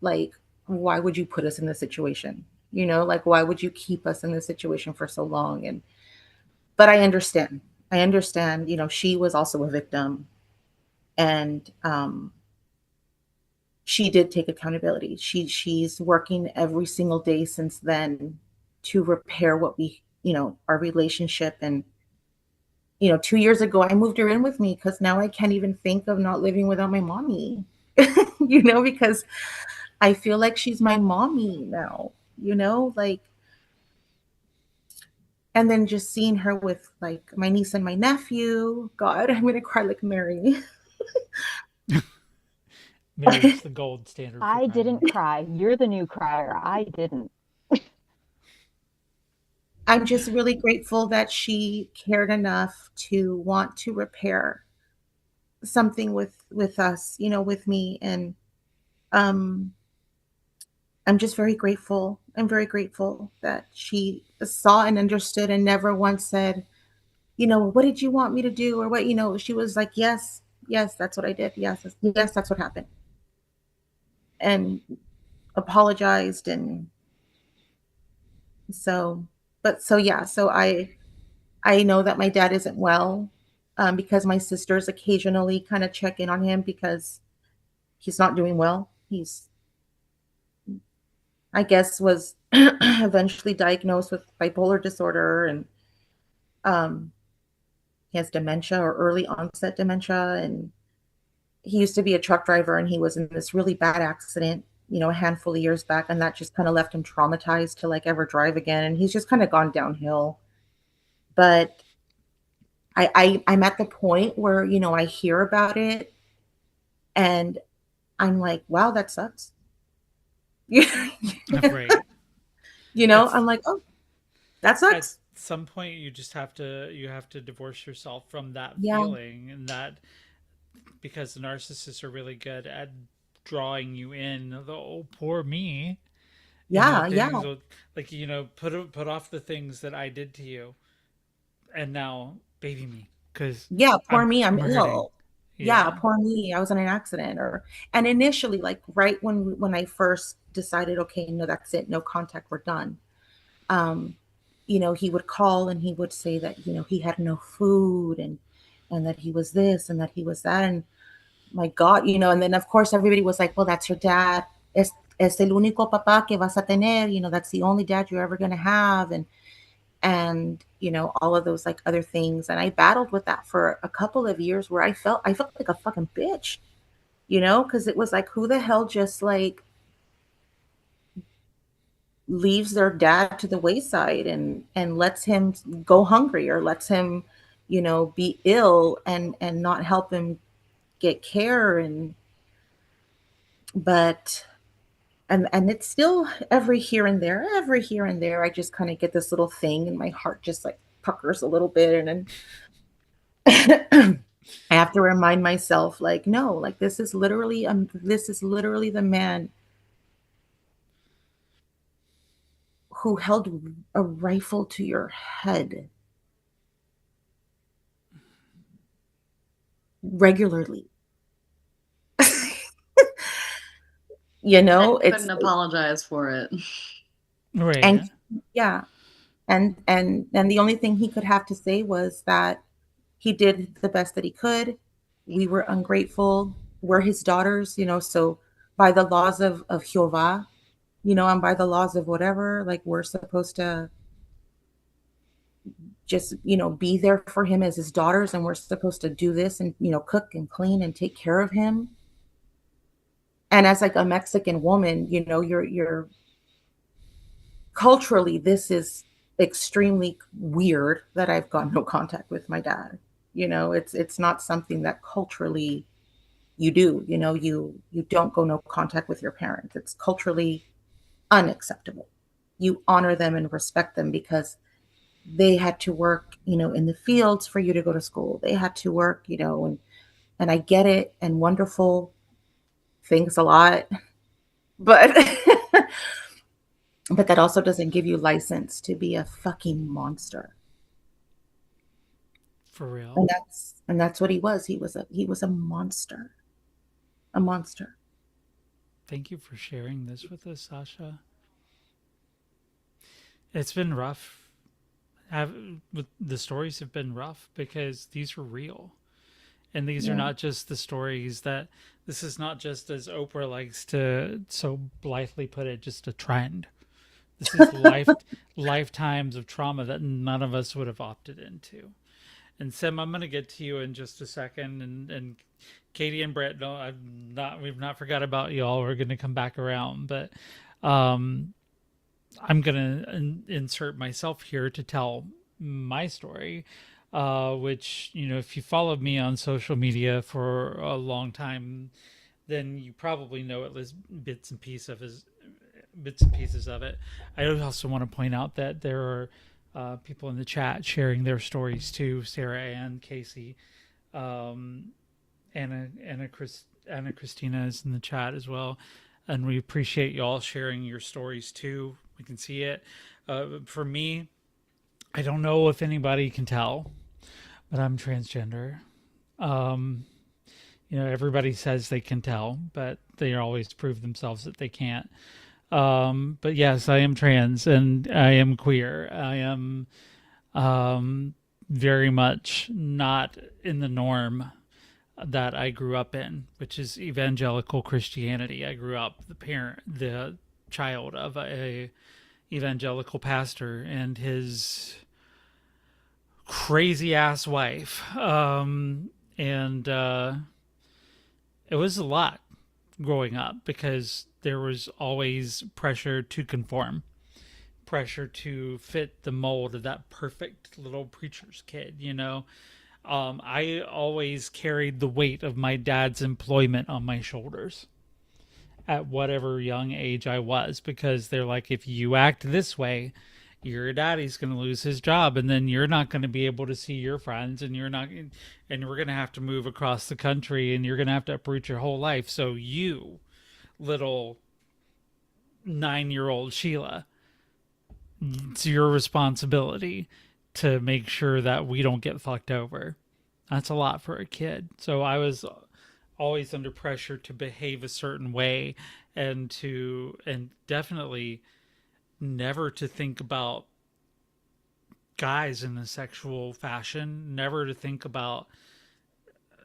like why would you put us in this situation? You know, like, why would you keep us in this situation for so long? And, but I understand. I understand, you know, she was also a victim, and she did take accountability. She's working every single day since then to repair what we, you know, our relationship. And, you know, 2 years ago, I moved her in with me because now I can't even think of not living without my mommy, you know, because I feel like she's my mommy now, you know, like, and then just seeing her with like my niece and my nephew, God, I'm gonna cry like Mary. Mary's the gold standard for I didn't crying. cry. You're the new crier. I didn't. I'm just really grateful that she cared enough to want to repair something with us, you know, with me. And um I'm just very grateful. I'm very grateful that she saw and understood and never once said, you know, what did you want me to do? Or what, you know, she was like, yes, yes, that's what I did. Yes, yes, that's what happened. And apologized. And so, but so yeah, so I know that my dad isn't well, because my sisters occasionally kind of check in on him because he's not doing well. He's, I guess, was eventually diagnosed with bipolar disorder, and um, he has dementia or early onset dementia. And he used to be a truck driver, and he was in this really bad accident, you know, a handful of years back, and that just kind of left him traumatized to like ever drive again. And he's just kind of gone downhill. But I'm at the point where, you know, I hear about it and I'm like, wow, that sucks. Right. You know, At I'm like, oh, that at sucks. some point you have to divorce yourself from that Yeah, feeling, and that because the narcissists are really good at drawing you in. The oh poor me, you know, yeah, yeah, things like, you know, put off the things that I did to you, and now baby me because yeah. Poor me, I'm I'm hurting. ill. Yeah, Yeah. poor me, I was in an accident. Or, and initially, like right when I first decided, okay, no, that's it, no contact, we're done. Um, you know, he would call and he would say that, you know, he had no food, and that he was this and that he was that. And my God, you know, and then of course everybody was like, well, that's your dad. Es el único papá que vas a tener, you know, that's the only dad you're ever gonna have. And you know, all of those like other things. And I battled with that for a couple of years where I felt like a fucking bitch, you know, because it was like, who the hell just like leaves their dad to the wayside and lets him go hungry, or lets him, you know, be ill and not help him get care. And but and it's still every here and there I just kind of get this little thing and my heart just like puckers a little bit. And then I have to remind myself, like, no, like this is literally the man who held a rifle to your head regularly. You know, Couldn't apologize for it. and Right. yeah, and the only thing he could have to say was that he did the best that he could. We were ungrateful. We're his daughters, you know, so by the laws of Jehovah, you know, and by the laws of whatever, like we're supposed to just, you know, be there for him as his daughters, and we're supposed to do this and, you know, cook and clean and take care of him. And as like a Mexican woman, you know, you're culturally, this is extremely weird that I've got no contact with my dad. You know, it's not something that culturally you do. You know, you don't go no contact with your parents. It's culturally unacceptable. You honor them and respect them because they had to work, you know, in the fields for you to go to school. They had to work, you know, and I get it, and wonderful, thanks a lot. But but that also doesn't give you license to be a fucking monster. For real. And that's what he was. He was a monster. A monster. Thank you for sharing this with us, Sasha. It's been rough. The stories have been rough because these are real. And these are Yeah. not just the stories that, this is not just, as Oprah likes to so blithely put it, just a trend. This is lifetimes of trauma that none of us would have opted into. And Sim, I'm going to get to you in just a second. And Katie and Britt, no, we've not forgot about y'all. We're going to come back around. But um, I'm going to insert myself here to tell my story, which, if you followed me on social media for a long time, then you probably know at least bits and pieces of it. I also want to point out that there are people in the chat sharing their stories too. Sarah Ann, Casey, um, Anna Christina is in the chat as well, and we appreciate y'all sharing your stories too. We can see it. For me, I don't know if anybody can tell, but I'm transgender. Everybody says they can tell, but they always prove themselves that they can't. But yes, I am trans and I am queer. I am very much not in the norm that I grew up in, which is evangelical Christianity. I grew up the child of a evangelical pastor and his crazy ass wife. And it was a lot growing up because there was always pressure to conform, pressure to fit the mold of that perfect little preacher's kid, I always carried the weight of my dad's employment on my shoulders at whatever young age I was, because they're like, if you act this way, your daddy's going to lose his job, and then you're not going to be able to see your friends, and we're going to have to move across the country, and you're going to have to uproot your whole life. So you, little 9-year-old Sheila, it's your responsibility to make sure that we don't get fucked over. That's a lot for a kid. So I was always under pressure to behave a certain way, and definitely never to think about guys in a sexual fashion, never to think about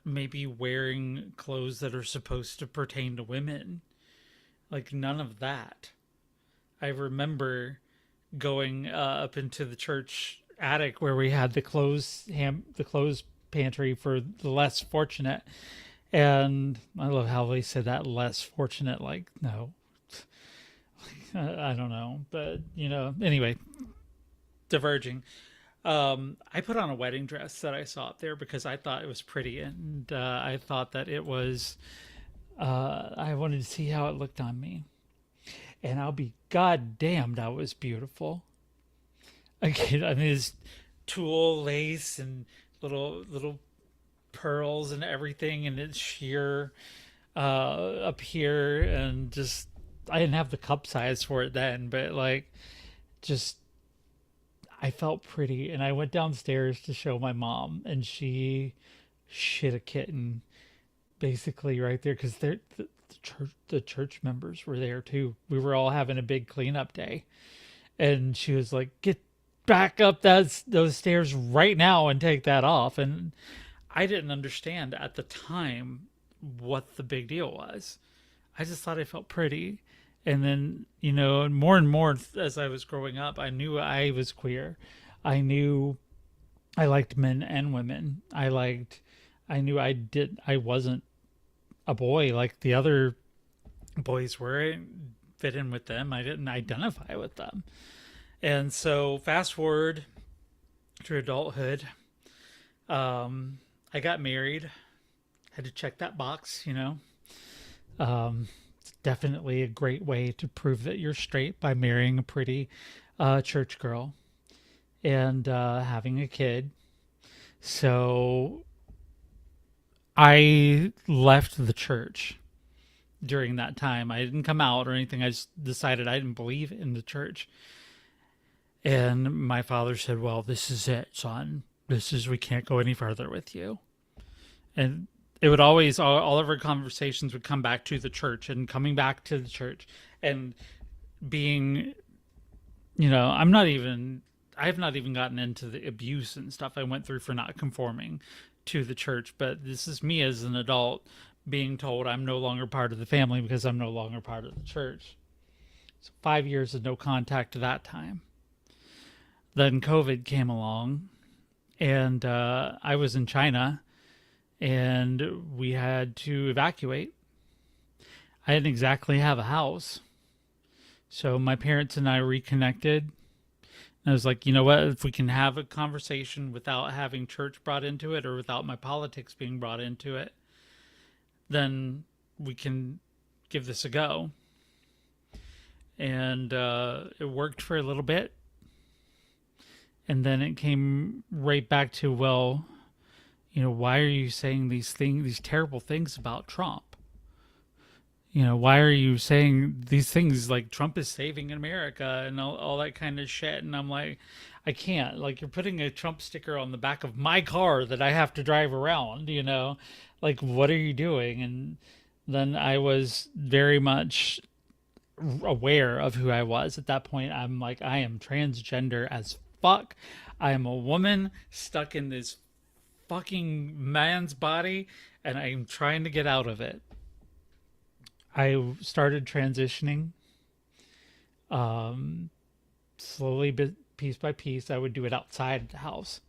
maybe wearing clothes that are supposed to pertain to women. Like, none of that. I remember going up into the church attic where we had the clothes pantry for the less fortunate, and I love how they said that, less fortunate. Like, no, I don't know, but anyway, diverging. I put on a wedding dress that I saw up there because I thought it was pretty, and I thought that it was. I wanted to see how it looked on me, and I'll be goddamned, I was beautiful. Again, I mean, it's tulle lace and little pearls and everything, and it's sheer up here, and just I didn't have the cup size for it then, but just I felt pretty, and I went downstairs to show my mom, and she shit a kitten basically right there, because the church members were there too. We were all having a big cleanup day, and she was like, "Get back up those stairs right now and take that off." And I didn't understand at the time what the big deal was. I just thought I felt pretty. And then, more and more as I was growing up, I knew I was queer. I knew I liked men and women. I knew I wasn't a boy like the other boys were. I didn't fit in with them. I didn't identify with them. And so fast forward to adulthood, I got married. Had to check that box, It's definitely a great way to prove that you're straight by marrying a pretty church girl and having a kid. So I left the church during that time. I didn't come out or anything. I just decided I didn't believe in the church. And my father said, "Well, this is it, son. We can't go any further with you." And it would always, all of our conversations would come back to the church and coming back to the church and being, I have not even gotten into the abuse and stuff I went through for not conforming to the church, but this is me as an adult being told I'm no longer part of the family because I'm no longer part of the church. So 5 years of no contact at that time. Then COVID came along, and I was in China, and we had to evacuate. I didn't exactly have a house. So my parents and I reconnected. And I was like, you know what? If we can have a conversation without having church brought into it or without my politics being brought into it, then we can give this a go. And it worked for a little bit. And then it came right back to, well, why are you saying these things, these terrible things about Trump? Why are you saying these things like Trump is saving America and all that kind of shit? And I'm like, I can't. Like, you're putting a Trump sticker on the back of my car that I have to drive around, Like, what are you doing? And then I was very much aware of who I was. At that point, I'm like, I am transgender as fuck. I am a woman stuck in this fucking man's body, and I'm trying to get out of it. I started transitioning slowly, piece by piece. I would do it outside the house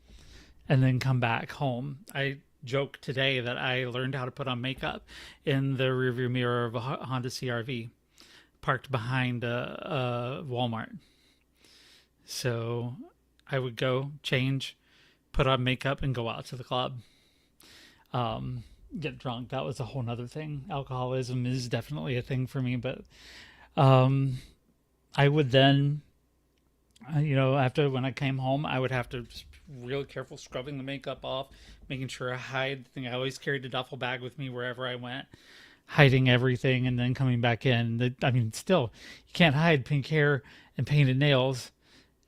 and then come back home. I joke today that I learned how to put on makeup in the rearview mirror of a Honda CRV parked behind a Walmart. So I would go, change, put on makeup, and go out to the club. Get drunk. That was a whole nother thing. Alcoholism is definitely a thing for me, but I would then, after when I came home, I would have to just be real careful scrubbing the makeup off, making sure I hide the thing. I always carried a duffel bag with me wherever I went, hiding everything, and then coming back in. Still, you can't hide pink hair and painted nails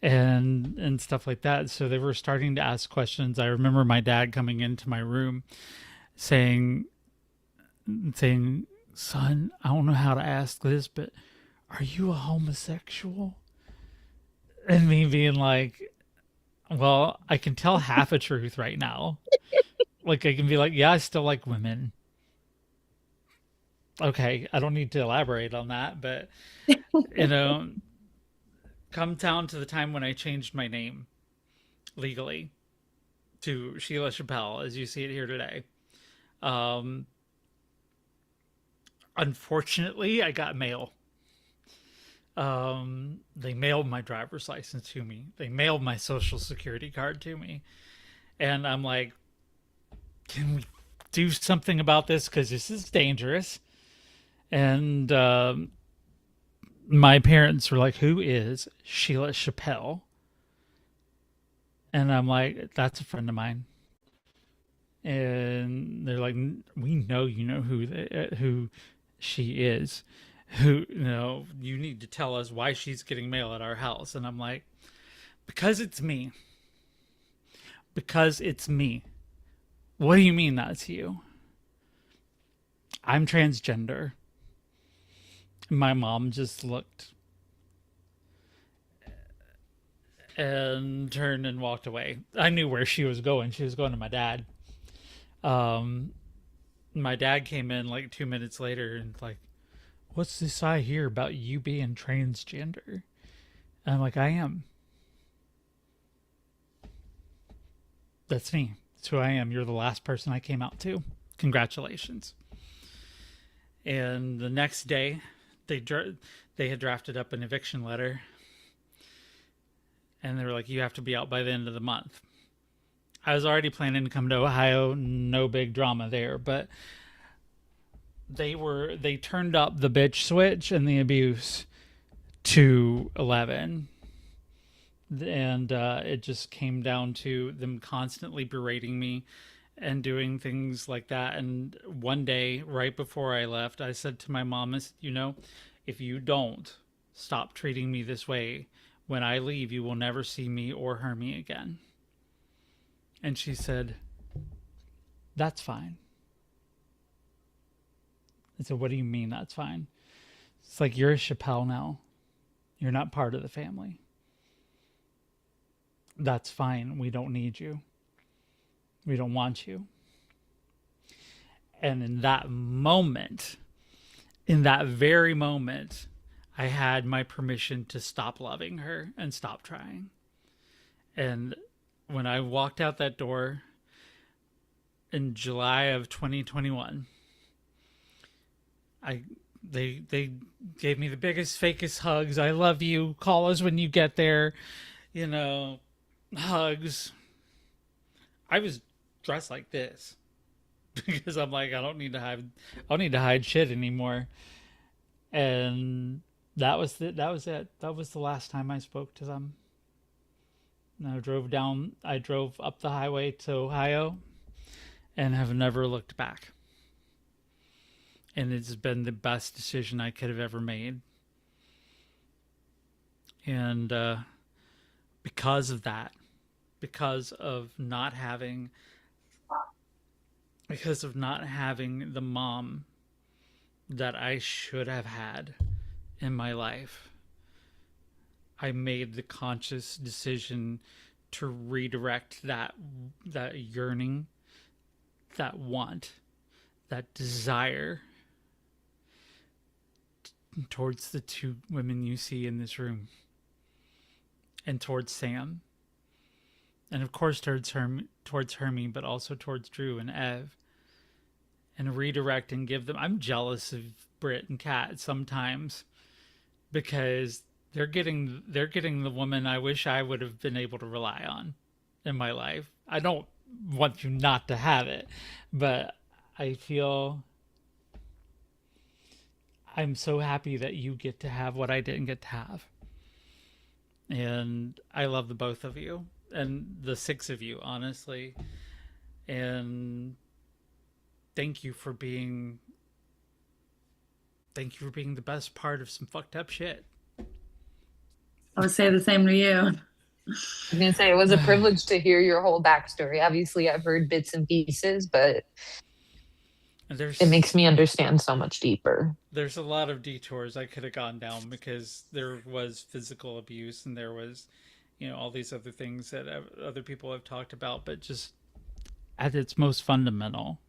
and stuff like that. So they were starting to ask questions. I remember my dad coming into my room saying, son, I don't know how to ask this, but are you a homosexual? And me being like, well, I can tell half a truth right now. Like, I can be like, yeah, I still like women. Okay, I don't need to elaborate on that, but, come down to the time when I changed my name legally to Sheila Chappelle, as you see it here today. Unfortunately, I got mail. They mailed my driver's license to me. They mailed my social security card to me. And I'm like, can we do something about this? Because this is dangerous. And my parents were like, who is Sheila Chappelle? And I'm like, that's a friend of mine. And they're like, we know you know who she is. You need to tell us why she's getting mail at our house. And I'm like, because it's me. Because it's me. What do you mean that's you? I'm transgender. My mom just looked and turned and walked away. I knew where she was going. She was going to my dad. My dad came in like 2 minutes later and like, what's this I hear about you being transgender? And I'm like, I am. That's me. That's who I am. You're the last person I came out to. Congratulations. And the next day, they had drafted up an eviction letter. And they were like, you have to be out by the end of the month. I was already planning to come to Ohio. No big drama there. But they turned up the bitch switch and the abuse to 11. And it just came down to them constantly berating me and doing things like that. And one day, right before I left, I said to my mom, if you don't stop treating me this way, when I leave, you will never see me or hear me again. And she said, that's fine. I said, what do you mean that's fine? It's like, you're a Chappelle now. You're not part of the family. That's fine. We don't need you. We don't want you. And in that very moment, I had my permission to stop loving her and stop trying. And when I walked out that door in July of 2021, they gave me the biggest, fakest hugs. I love you. Call us when you get there. You know, hugs. I was dressed like this because I'm like, I don't need to hide shit anymore. And that was it. That was the last time I spoke to them. And I drove up the highway to Ohio and have never looked back. And it's been the best decision I could have ever made. And because of that, because of not having the mom that I should have had in my life, I made the conscious decision to redirect that yearning, that want, that desire towards the two women you see in this room, and towards Sam, and of course towards Hermie, but also towards Drew and Ev, and redirect and give them. I'm jealous of Britt and Kat sometimes because they're getting the woman I wish I would have been able to rely on in my life. I don't want you not to have it, but I feel I'm so happy that you get to have what I didn't get to have. And I love the both of you and the six of you, honestly. And thank you for being the best part of some fucked up shit. I would say the same to you. I was gonna say it was a privilege to hear your whole backstory. Obviously, I've heard bits and pieces, but it makes me understand so much deeper. There's a lot of detours I could have gone down because there was physical abuse and there was, all these other things that other people have talked about, but just at its most fundamental,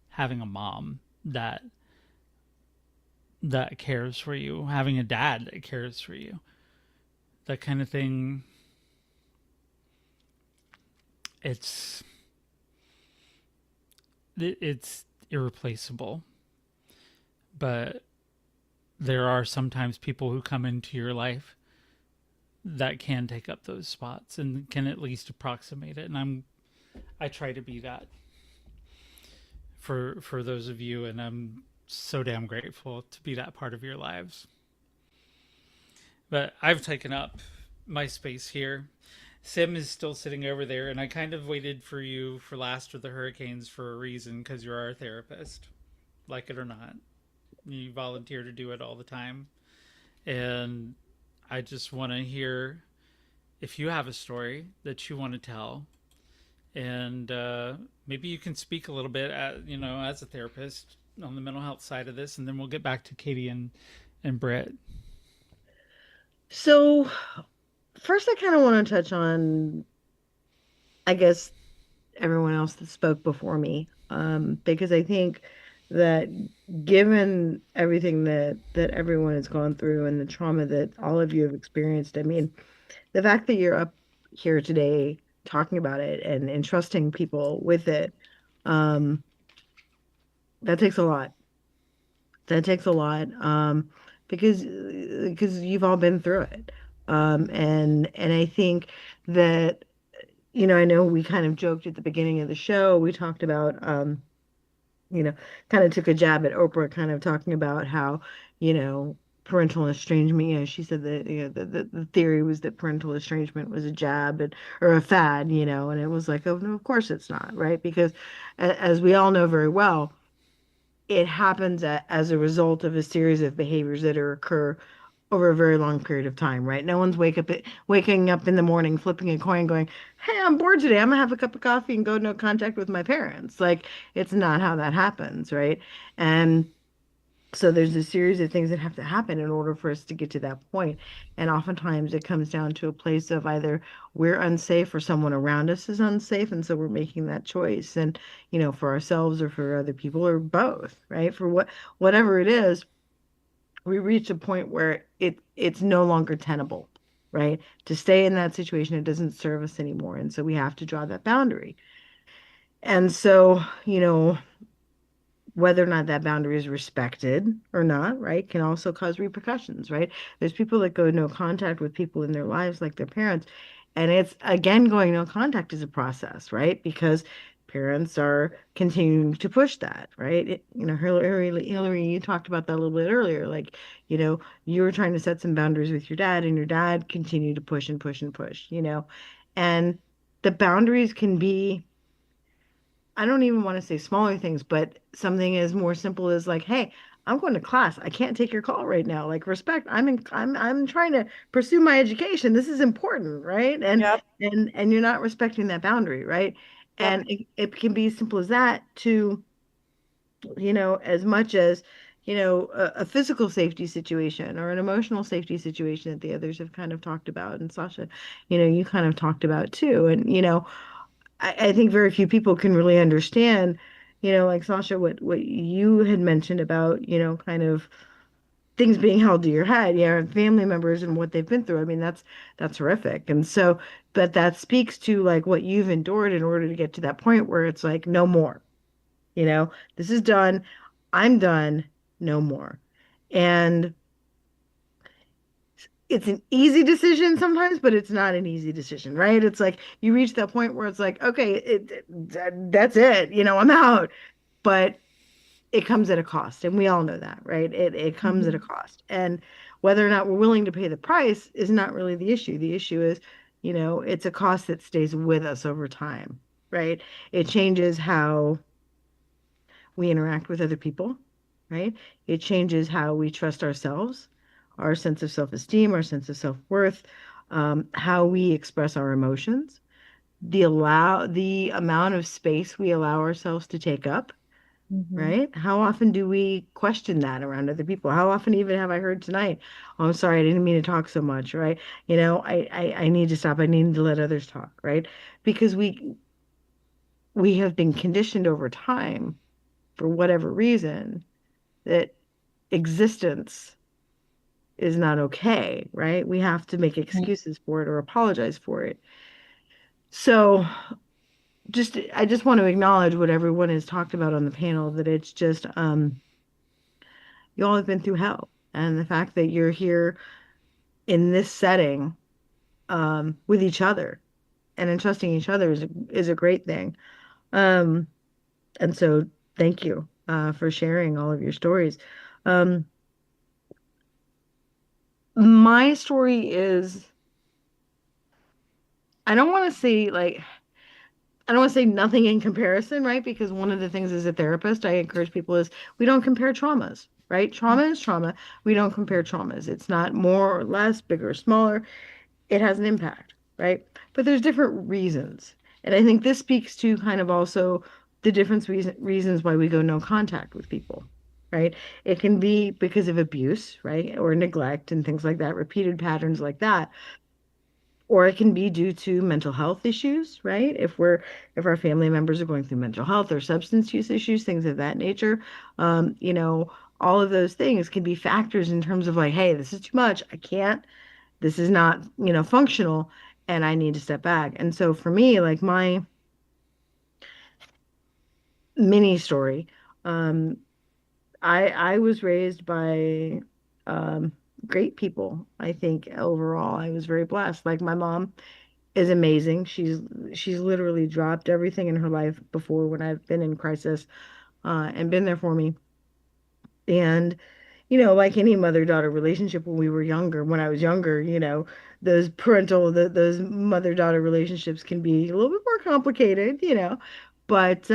having a mom that cares for you, having a dad that cares for you, that kind of thing. It's irreplaceable. But there are sometimes people who come into your life that can take up those spots and can at least approximate it. And I try to be that for those of you, and I'm so damn grateful to be that part of your lives. But I've taken up my space here. Sim is still sitting over there, and I kind of waited for you for last for the hurricanes for a reason, because you're our therapist, like it or not. You volunteer to do it all the time. And I just want to hear if you have a story that you want to tell. And maybe you can speak a little bit, as a therapist on the mental health side of this, and then we'll get back to Katie and Britt. So first, I kind of want to touch on, I guess, everyone else that spoke before me, because I think that given everything that everyone has gone through and the trauma that all of you have experienced, I mean, the fact that you're up here today talking about it and entrusting people with it, that takes a lot. That takes a lot, because you've all been through it. And I think that, I know we kind of joked at the beginning of the show. We talked about, kind of took a jab at Oprah, kind of talking about how, parental estrangement. She said that, the theory was that parental estrangement was a jab or a fad, and it was like, oh no, of course it's not, right? Because as we all know very well, it happens as a result of a series of behaviors that occur over a very long period of time, right? No one's waking up in the morning, flipping a coin, going, "Hey, I'm bored today. I'm gonna have a cup of coffee and go no contact with my parents." Like, it's not how that happens, right? And So there's a series of things that have to happen in order for us to get to that point. And oftentimes it comes down to a place of either we're unsafe or someone around us is unsafe. And so we're making that choice. And, for ourselves or for other people or both, right? For whatever it is, we reach a point where it's no longer tenable, right? To stay in that situation, it doesn't serve us anymore. And so we have to draw that boundary. And so, whether or not that boundary is respected or not, right, can also cause repercussions, right? There's people that go no contact with people in their lives, like their parents. And it's again, going no contact is a process, right? Because parents are continuing to push that, right? Hillary, you talked about that a little bit earlier. Like, you were trying to set some boundaries with your dad, and your dad continued to push and push and push. And the boundaries can be, I don't even want to say smaller things, but something as more simple as like, hey, I'm going to class. I can't take your call right now. Like respect. I'm trying to pursue my education. This is important, right? And Yep. and you're not respecting that boundary, right? Yep. And it can be as simple as that to, as much as, a physical safety situation or an emotional safety situation that the others have kind of talked about. And Sasha, you kind of talked about too. And, I think very few people can really understand, like Sasha, what you had mentioned about, kind of things being held to your head, family members and what they've been through. I mean, that's horrific. And so, but that speaks to like what you've endured in order to get to that point where it's like, no more, this is done. I'm done. No more. And it's an easy decision sometimes, but it's not an easy decision, right? It's like you reach that point where it's like, okay, that's it, I'm out. But it comes at a cost, and we all know that, right? It comes at a Mhm. cost. And whether or not we're willing to pay the price is not really the issue. The issue is, it's a cost that stays with us over time, right? It changes how we interact with other people, right? It changes how we trust ourselves, our sense of self-esteem, our sense of self-worth, how we express our emotions, the amount of space we allow ourselves to take up, Mhm. right? How often do we question that around other people? How often even have I heard tonight, oh, I'm sorry, I didn't mean to talk so much, right? I need to stop. I need to let others talk, right? Because we have been conditioned over time for whatever reason that existence is not okay, right? We have to make excuses for it or apologize for it. So I just want to acknowledge what everyone has talked about on the panel, that it's just you all have been through hell. And the fact that you're here in this setting with each other and entrusting each other is a great thing. Um, and so thank you for sharing all of your stories. Um, my story is, I don't want to say like, I don't want to say nothing in comparison, right? Because one of the things as a therapist, I encourage people is we don't compare traumas, right? Trauma is trauma. We don't compare traumas. It's not more or less, bigger or smaller. It has an impact, right? But there's different reasons. And I think this speaks to kind of also the different reasons why we go no contact with people, right? It can be because of abuse, right? Or neglect and things like that, repeated patterns like that, or it can be due to mental health issues, right? If our family members are going through mental health or substance use issues, things of that nature, um, you know, all of those things can be factors in terms of like, hey, this is too much. I can't. This is not, functional, and I need to step back. And so for me, like my mini story, um, I was raised by um, great people. I think overall, I was very blessed. Like my mom is amazing. She's literally dropped everything in her life before when I've been in crisis, and been there for me. And like any mother-daughter relationship when we were younger, when I was younger, those mother-daughter relationships can be a little bit more complicated, but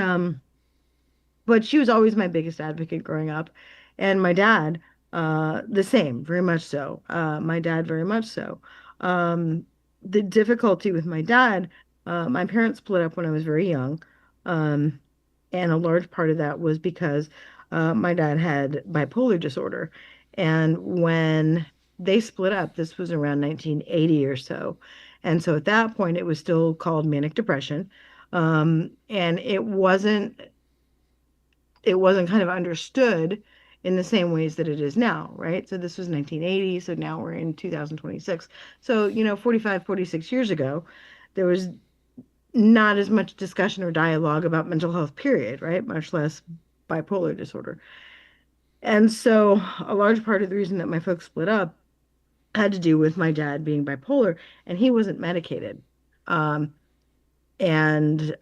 she was always my biggest advocate growing up. And my dad, the same, very much so. My dad, very much so. Um, the difficulty with my dad, my parents split up when I was very young. Um, and a large part of that was because my dad had bipolar disorder. And when they split up, this was around 1980 or so. And so at that point, it was still called manic depression. And it wasn't kind of understood in the same ways that it is now, right? So this was 1980, so now we're in 2026. So, 45, 46 years ago, there was not as much discussion or dialogue about mental health, period, right? Much less bipolar disorder. And so a large part of the reason that my folks split up had to do with my dad being bipolar, and he wasn't medicated. Um, and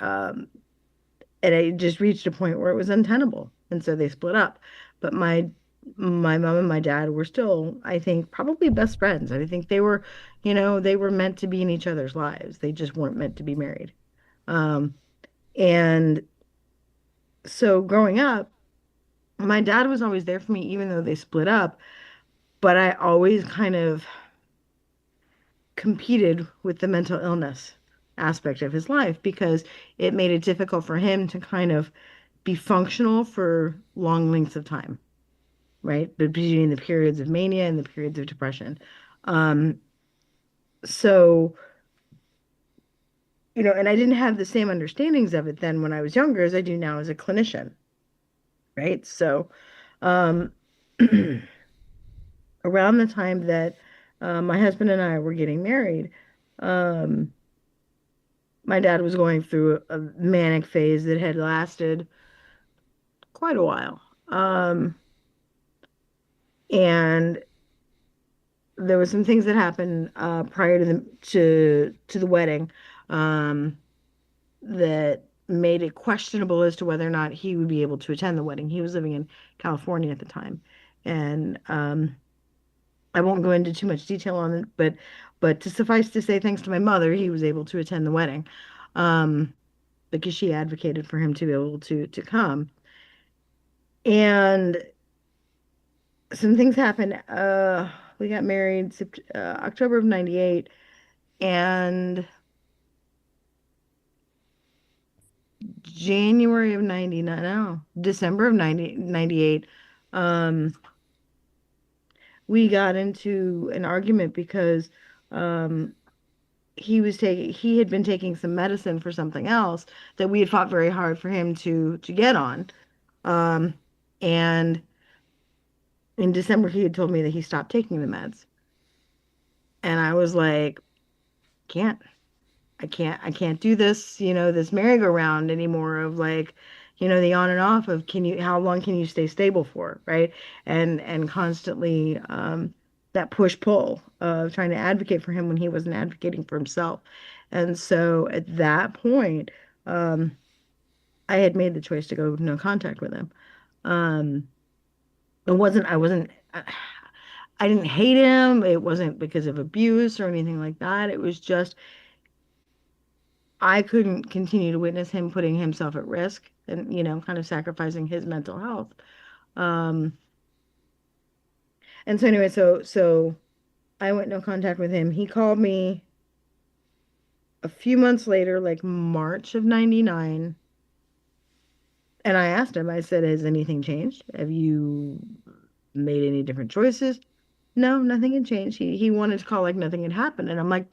it just reached a point where it was untenable, and so they split up. But my mom and my dad were still, I think, probably best friends. I think they were meant to be in each other's lives. They just weren't meant to be married. Um, and so growing up, my dad was always there for me, even though they split up. But I always kind of competed with the mental illness aspect of his life because it made it difficult for him to kind of be functional for long lengths of time, right? But between the periods of mania and the periods of depression. Um, so, and I didn't have the same understandings of it then when I was younger as I do now as a clinician, right? So, um, around the time that my husband and I were getting married, um, my dad was going through a manic phase that had lasted quite a while. And there were some things that happened prior to the wedding um, that made it questionable as to whether or not he would be able to attend the wedding. He was living in California at the time, and I won't go into too much detail on it, but to suffice to say, thanks to my mother, he was able to attend the wedding um, because she advocated for him to be able to come. And some things happened. We got married October of 98, and January of 99, no, December of 98, um, we got into an argument because um, he had been taking some medicine for something else that we had fought very hard for him to get on. Um, and in December, he had told me that he stopped taking the meds. And I was like, can't. I can't do this, this merry-go-round anymore of like, the on and off of how long can you stay stable for, right? And constantly that push-pull of trying to advocate for him when he wasn't advocating for himself. And so at that point, um, I had made the choice to go no contact with him. Um, I didn't hate him. It wasn't because of abuse or anything like that. It was just I couldn't continue to witness him putting himself at risk and, kind of sacrificing his mental health. Um, and so anyway, so I went no contact with him. He called me a few months later, like March of 99, and I asked him, I said, has anything changed? Have you made any different choices? No, nothing had changed. He wanted to call like nothing had happened. And I'm like,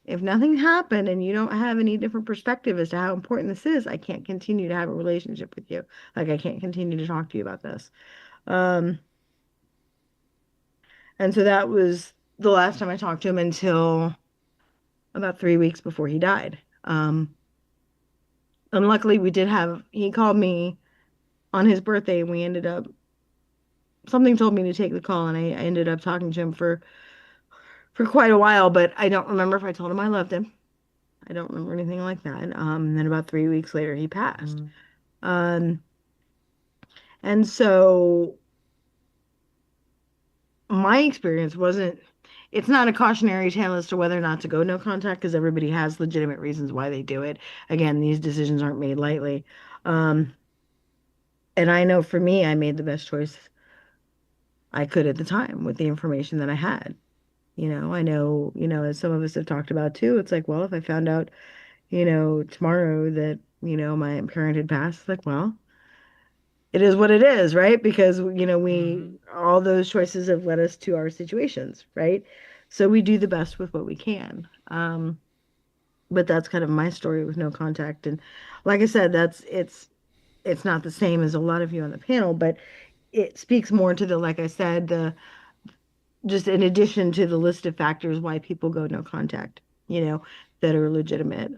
if nothing happened and you don't have any different perspective as to how important this is, I can't continue to have a relationship with you. Like I can't continue to talk to you about this. Um, and so that was the last time I talked to him until about 3 weeks before he died. And luckily he called me on his birthday and something told me to take the call and I ended up talking to him for quite a while, but I don't remember if I told him I loved him. I don't remember anything like that. And then about 3 weeks later, he passed. Um, and so my experience it's not a cautionary tale as to whether or not to go no contact because everybody has legitimate reasons why they do it. Again, these decisions aren't made lightly. Um, and I know for me, I made the best choice I could at the time with the information that I had. I know, as some of us have talked about too, it's like, well, if I found out tomorrow that, my parent had passed, like, well, it is what it is, right? Because, we, Hmm. all those choices have led us to our situations, right? So we do the best with what we can. But that's kind of my story with no contact. And like I said, it's not the same as a lot of you on the panel, but it speaks more to the, like I said, the just in addition to the list of factors why people go no contact, that are legitimate.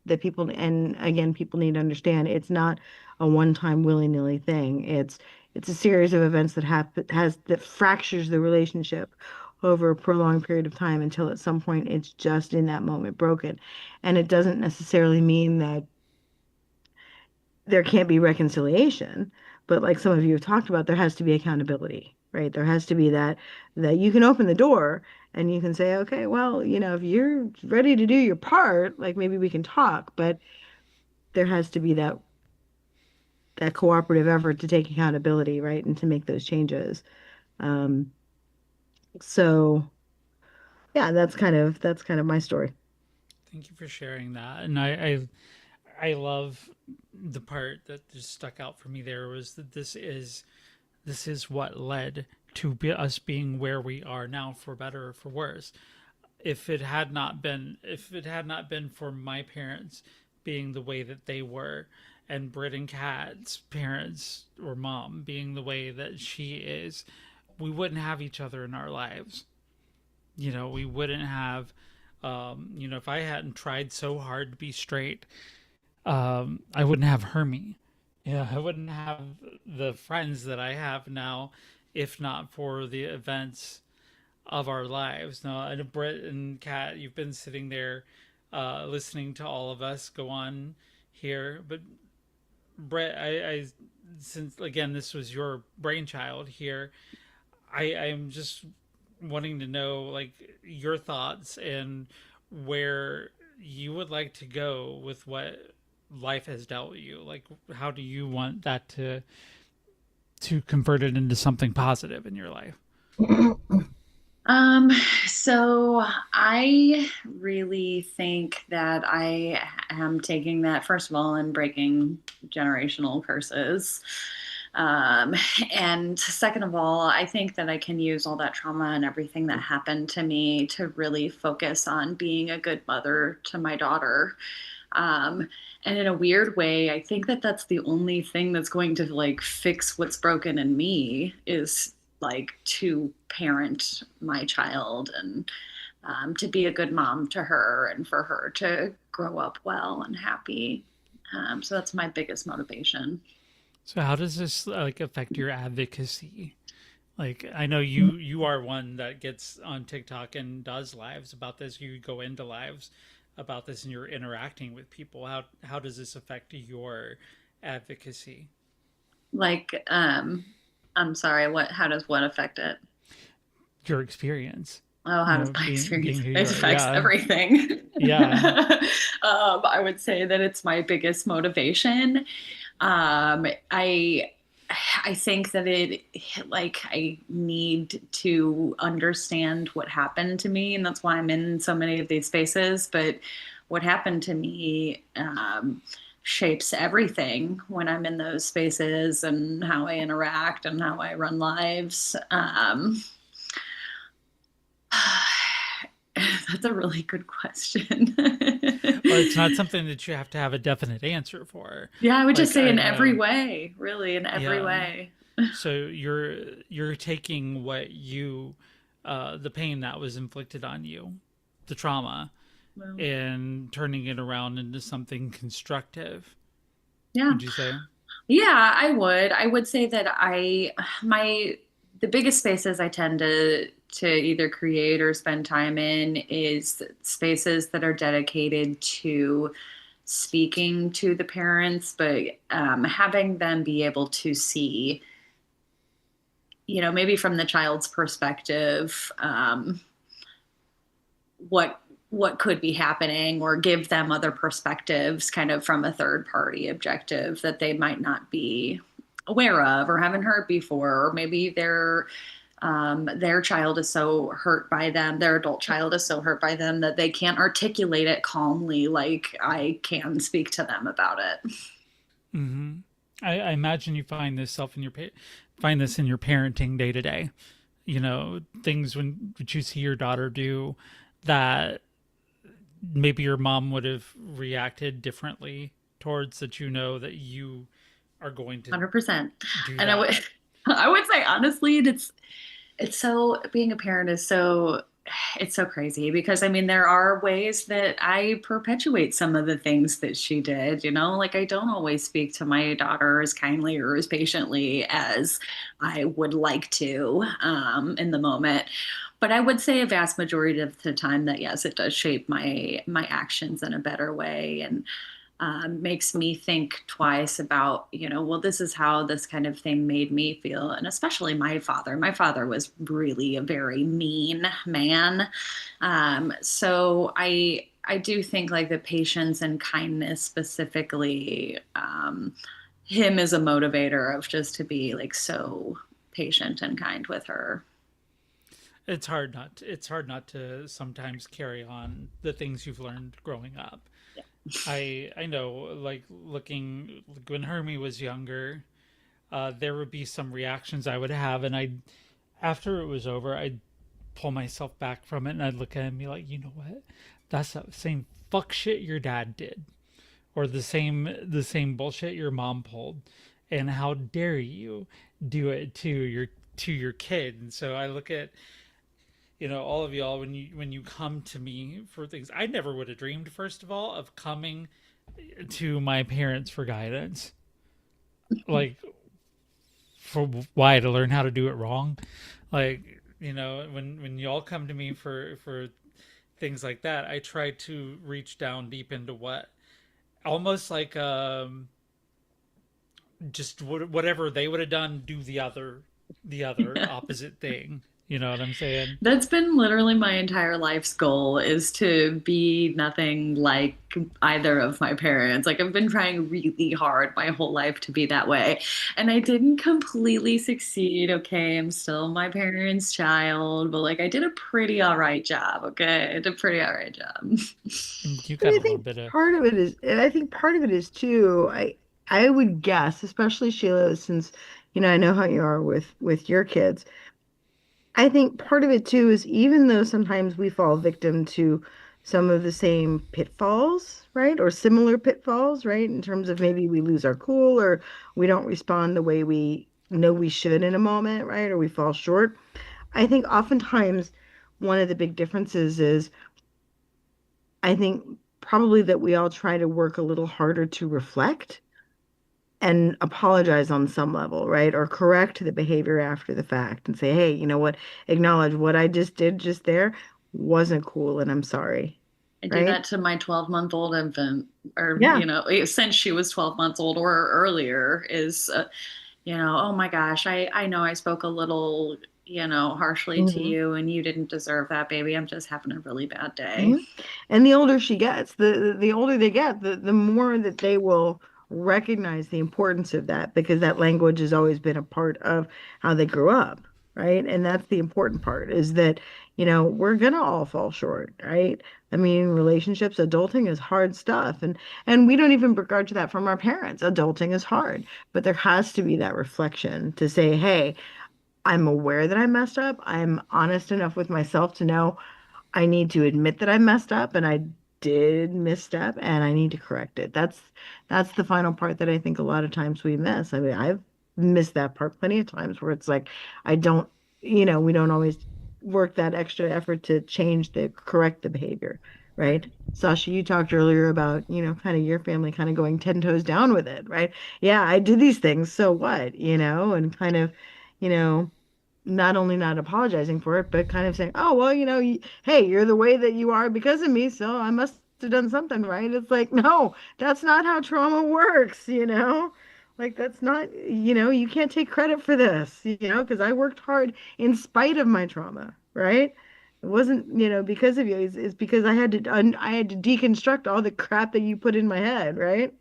That people, and again, people need to understand it's not a one-time willy-nilly thing. It's a series of events that fractures the relationship over a prolonged period of time until at some point it's just in that moment broken. And it doesn't necessarily mean that there can't be reconciliation, but like some of you have talked about, there has to be accountability, right? There has to be that you can open the door and you can say, okay, well, if you're ready to do your part, like maybe we can talk, but there has to be that cooperative effort to take accountability, right? And to make those changes. Um, so yeah, that's kind of my story. Thank you for sharing that. And I love the part that just stuck out for me there was that this is what led to us being where we are now, for better or for worse. If it had not been for my parents being the way that they were, and Britt and Kat's parents or mom being the way that she is, we wouldn't have each other in our lives. We wouldn't have, if I hadn't tried so hard to be straight, I wouldn't have Hermie. Yeah, I wouldn't have the friends that I have now if not for the events of our lives. Now, and Britt and Kat, you've been sitting there listening to all of us go on here. But Britt, since again this was your brainchild here, I'm just wanting to know like your thoughts and where you would like to go with what life has dealt you. Like, how do you want that to convert it into something positive in your life? Um, so I really think that I am taking that, first of all, and breaking generational curses. Um, and second of all, I think that I can use all that trauma and everything that happened to me to really focus on being a good mother to my daughter. Um, and in a weird way, I think that that's the only thing that's going to like fix what's broken in me is like to parent my child and to be a good mom to her and for her to grow up well and happy. So that's my biggest motivation. So how does this like affect your advocacy? Like, I know you are one that gets on TikTok and does lives about this. You go into lives about this and you're interacting with people. How does this affect your advocacy? Like, I'm sorry, how does what affect it? Your experience? Oh, how does my Being experience? who you It are. affects Yeah. everything. Yeah. I would say that it's my biggest motivation. Um, I I think that I need to understand what happened to me, and that's why I'm in so many of these spaces. But what happened to me shapes everything when I'm in those spaces and how I interact and how I run lives. That's a really good question. Well, it's not something that you have to have a definite answer for. Yeah, I would just Like, say I in every know. way, really, in every Yeah. way. So you're taking what the pain that was inflicted on you, the trauma, Well, and turning it around into something constructive. yeah. Would you say? Yeah, I would. I would say that the biggest spaces I tend to either create or spend time in is spaces that are dedicated to speaking to the parents, but having them be able to see, maybe from the child's perspective, what could be happening or give them other perspectives kind of from a third party objective that they might not be aware of or haven't heard before, or maybe their child is so hurt by them, their adult child is so hurt by them that they can't articulate it calmly like I can speak to them about it. Mm-hmm. I imagine you find this in your parenting day to day. You know, things when would you see your daughter do that maybe your mom would have reacted differently towards, that you know that you are going to 100%. do And I that. would I would say honestly, it's so being a parent is so it's so crazy because I mean there are ways that I perpetuate some of the things that she did, you know, like I don't always speak to my daughter as kindly or as patiently as I would like to in the moment. But I would say a vast majority of the time that yes, it does shape my actions in a better way. And makes me think twice about, you know, well, this is how this kind of thing made me feel. And especially my father. My father was really a very mean man. So I do think like the patience and kindness specifically, him as a motivator of just to be like so patient and kind with her. It's hard not to sometimes carry on the things you've learned growing up. Yeah. I know, like looking like when Hermie was younger, there would be some reactions I would have, and I, after it was over, I'd pull myself back from it, and I'd look at him and be like, you know what, that's the same fuck shit your dad did, or the same bullshit your mom pulled, and how dare you do it to your kid. And so I look at, you know, all of y'all, when you come to me for things, I never would have dreamed, first of all, of coming to my parents for guidance, like for why, to learn how to do it wrong. Like, you know, when y'all come to me for things like that, I try to reach down deep into what, almost like just whatever they would have done, do the other opposite thing. You know what I'm saying? That's been literally my entire life's goal is to be nothing like either of my parents. Like I've been trying really hard my whole life to be that way. And I didn't completely succeed. Okay, I'm still my parents' child, but like I did a pretty all right job. Okay, I did a pretty all right job. You And got I a little think bit of part of it is, and I think part of it is too, I would guess, especially Sheila, since, I know how you are with your kids. I think part of it too is even though sometimes we fall victim to some of the same pitfalls, right? Or similar pitfalls, right? In terms of maybe we lose our cool or we don't respond the way we know we should in a moment, right? Or we fall short. I think oftentimes one of the big differences is I think probably that we all try to work a little harder to reflect and apologize on some level, right? Or correct the behavior after the fact and say, hey, you know what? Acknowledge what I just did just there wasn't cool and I'm sorry, I do right? that to my 12-month-old infant, or, Yeah. you know, since she was 12 months old or earlier, is, you know, oh my gosh, I know I spoke a little, you know, harshly to Hmm. you and you didn't deserve that, baby. I'm just having a really bad day. Hmm. And the older she gets, the older they get, the more that they will recognize the importance of that because that language has always been a part of how they grew up, right? And that's the important part is that, we're gonna all fall short, right? I mean, relationships, adulting is hard stuff, and we don't even begrudge that from our parents. Adulting is hard, but there has to be that reflection to say, hey, I'm aware that I messed up. I'm honest enough with myself to know I need to admit that I messed up and I did misstep and I need to correct it. That's the final part that I think a lot of times we miss. I mean, I've missed that part plenty of times where it's like I don't, we don't always work that extra effort to change the correct the behavior, right? Sasha, you talked earlier about, kind of your family kind of going 10 toes down with it, right? Yeah, I did these things, so what, and kind of, you know, not only not apologizing for it, but kind of saying, oh, well, hey, you're the way that you are because of me, so I must have done something right. It's like, no, that's not how trauma works. Like, that's not, you can't take credit for this, because I worked hard in spite of my trauma, right? It wasn't, because of you. It's because I had to deconstruct all the crap that you put in my head, right?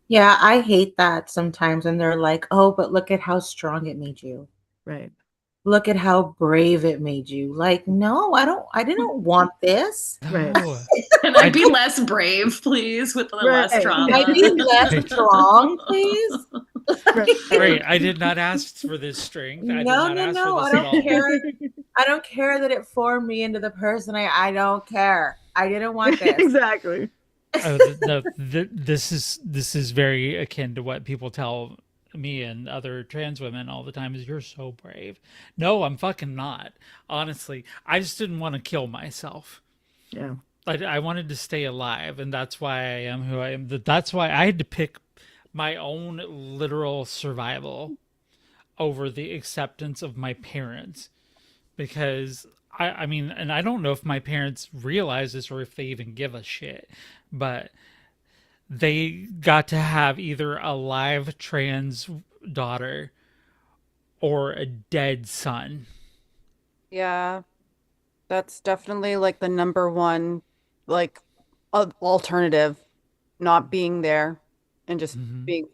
Yeah, I hate that sometimes when they're like, "Oh, but look at how strong it made you. Right. Look at how brave it made you." Like, no, I didn't want this. Right. no. Can I be less brave, please, with the less Right. trauma? Can I be less strong, please? Great. I did not ask for this strength. I did No, not no, ask no. for I this at don't all. care. I don't care that it formed me into the person I don't care. I didn't want this. Exactly. Oh, no, this is very akin to what people tell me and other trans women all the time is you're so brave. No, I'm fucking not. Honestly, I just didn't want to kill myself. Yeah. I wanted to stay alive, and that's why I am who I am. That's why I had to pick my own literal survival over the acceptance of my parents because I mean, and I don't know if my parents realize this or if they even give a shit, but they got to have either a live trans daughter or a dead son. Yeah, that's definitely like the number one, like, alternative, not being there and just being.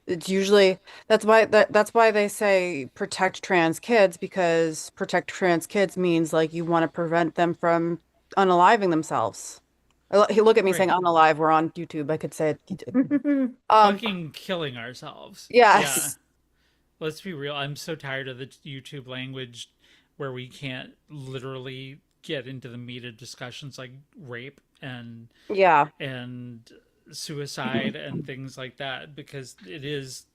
It's usually that's why they say protect trans kids, because protect trans kids means like you want to prevent them from unaliving themselves. Look at me saying Right. unalive. We're on YouTube. I could say it. Fucking killing ourselves. Yeah. Yes. Let's be real. I'm so tired of the YouTube language where we can't literally get into the meat of discussions like rape Yeah. and suicide and things like that because it is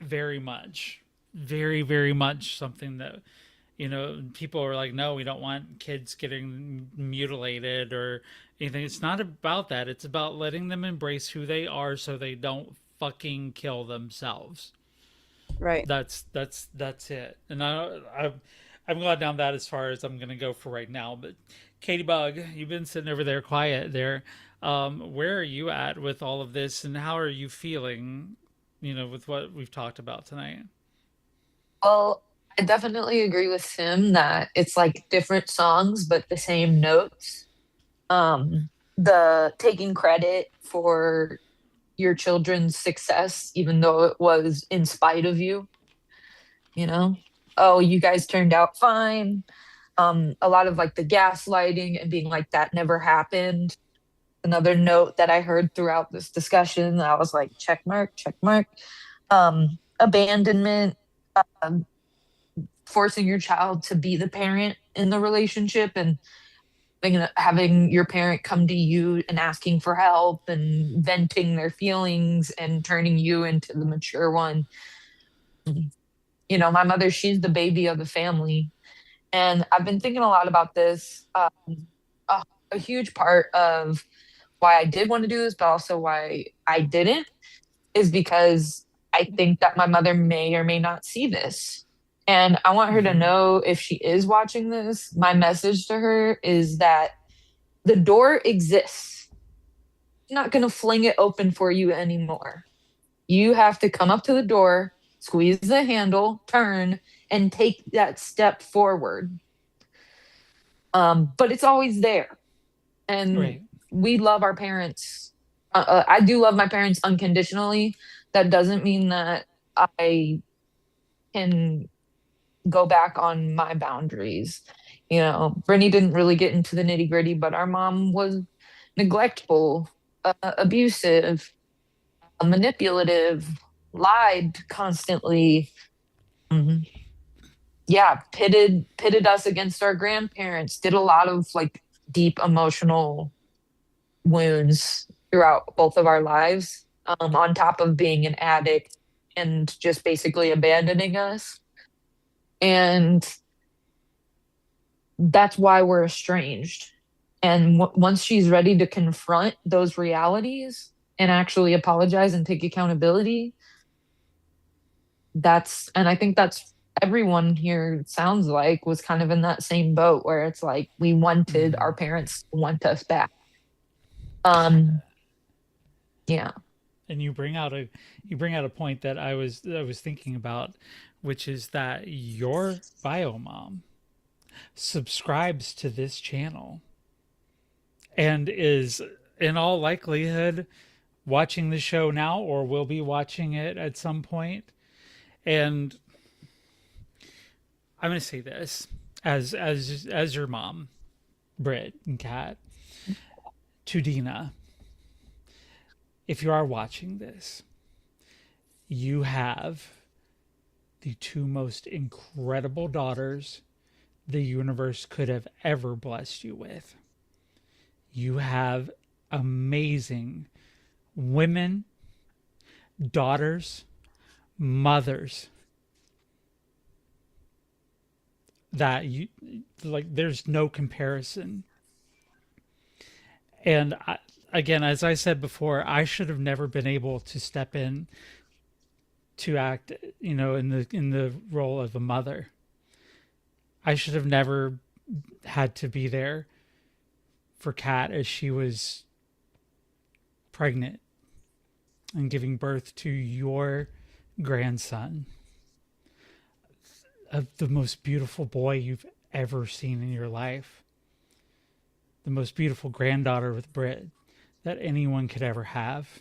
very much very much something that people are like, no, we don't want kids getting mutilated or anything. It's not about that. It's about letting them embrace who they are so they don't fucking kill themselves. Right. That's it. And I'm glad down that as far as I'm gonna go for right now. But Katie Bug, you've been sitting over there quiet there. Where are you at with all of this, and how are you feeling? With what we've talked about tonight. Well, I definitely agree with Sim that it's like different songs, but the same notes. The taking credit for your children's success, even though it was in spite of you, you know? Oh, you guys turned out fine. A lot of like the gaslighting and being like, that never happened. Another note that I heard throughout this discussion, I was like, check mark, check mark. Abandonment, um, forcing your child to be the parent in the relationship and having your parent come to you and asking for help and venting their feelings and turning you into the mature one. My mother, she's the baby of the family. And I've been thinking a lot about this. A huge part of why I did want to do this, but also why I didn't, is because I think that my mother may or may not see this. And I want her to know, if she is watching this, my message to her is that the door exists. I'm not going to fling it open for you anymore. You have to come up to the door, squeeze the handle, turn, and take that step forward. But it's always there. And Right. we love our parents. I do love my parents unconditionally. That doesn't mean that I can go back on my boundaries. Brittany didn't really get into the nitty gritty, but our mom was neglectful, abusive, manipulative, lied constantly. Mhm. Yeah, pitted us against our grandparents, did a lot of like deep emotional wounds throughout both of our lives, on top of being an addict and just basically abandoning us. And that's why we're estranged. And once she's ready to confront those realities and actually apologize and take accountability, and I think that's everyone here, it sounds like, was kind of in that same boat where it's like we wanted our parents to want us back. Yeah. And you bring out a point that I was thinking about, which is that your bio mom subscribes to this channel and is in all likelihood watching the show now or will be watching it at some point. And I'm going to say this as your mom, Britt and Kat, to Dina, if you are watching this, you have the two most incredible daughters the universe could have ever blessed you with. You have amazing women, daughters, mothers that you like, there's no comparison. And again, as I said before, I should have never been able to step in to act, in the role of a mother. I should have never had to be there for Kat as she was pregnant and giving birth to your grandson, of the most beautiful boy you've ever seen in your life, the most beautiful granddaughter with Britt that anyone could ever have.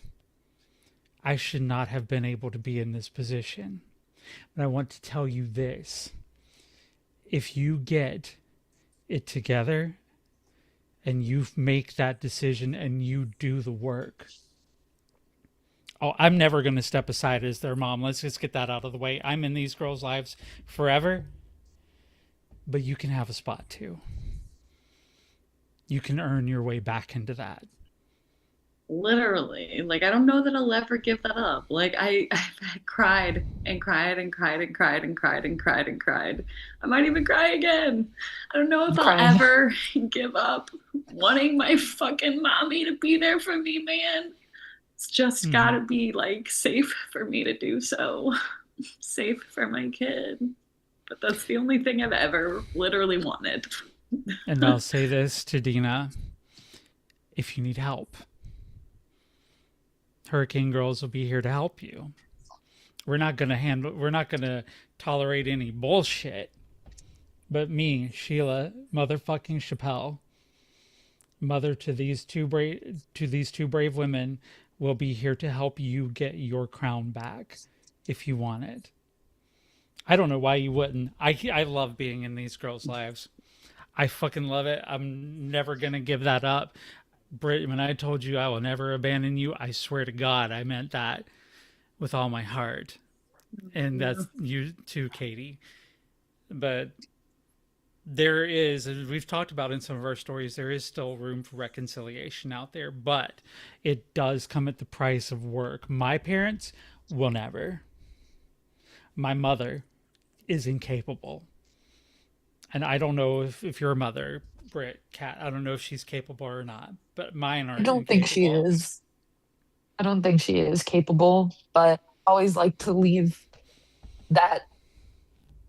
I should not have been able to be in this position. But I want to tell you this. If you get it together and you make that decision and you do the work, oh, I'm never going to step aside as their mom. Let's just get that out of the way. I'm in these girls' lives forever, but you can have a spot too. You can earn your way back into that. Literally, like, I don't know that I'll ever give that up. Like, I've cried and cried and cried and cried and cried and cried and cried. I might even cry again. I don't know if I'll Crying. ever give up wanting my fucking mommy to be there for me, man. It's just gotta be, like, safe for me to do so. Safe for my kid. But that's the only thing I've ever literally wanted. And I'll say this to Dina. If you need help, Hurricane Girls will be here to help you. We're not going to tolerate any bullshit. But me, Sheila, motherfucking Chappelle, mother to these two brave women, will be here to help you get your crown back if you want it. I don't know why you wouldn't. I love being in these girls' lives. I fucking love it. I'm never going to give that up. Britt, when I told you I will never abandon you, I swear to God, I meant that with all my heart. And that's you too, Katie. But there is, as we've talked about in some of our stories, there is still room for reconciliation out there, but it does come at the price of work. My parents will never. My mother is incapable. And I don't know if you're a mother, Britt, Kat, I don't know if she's capable or not, but mine are. I don't think she is. I don't think she is capable, but I always like to leave that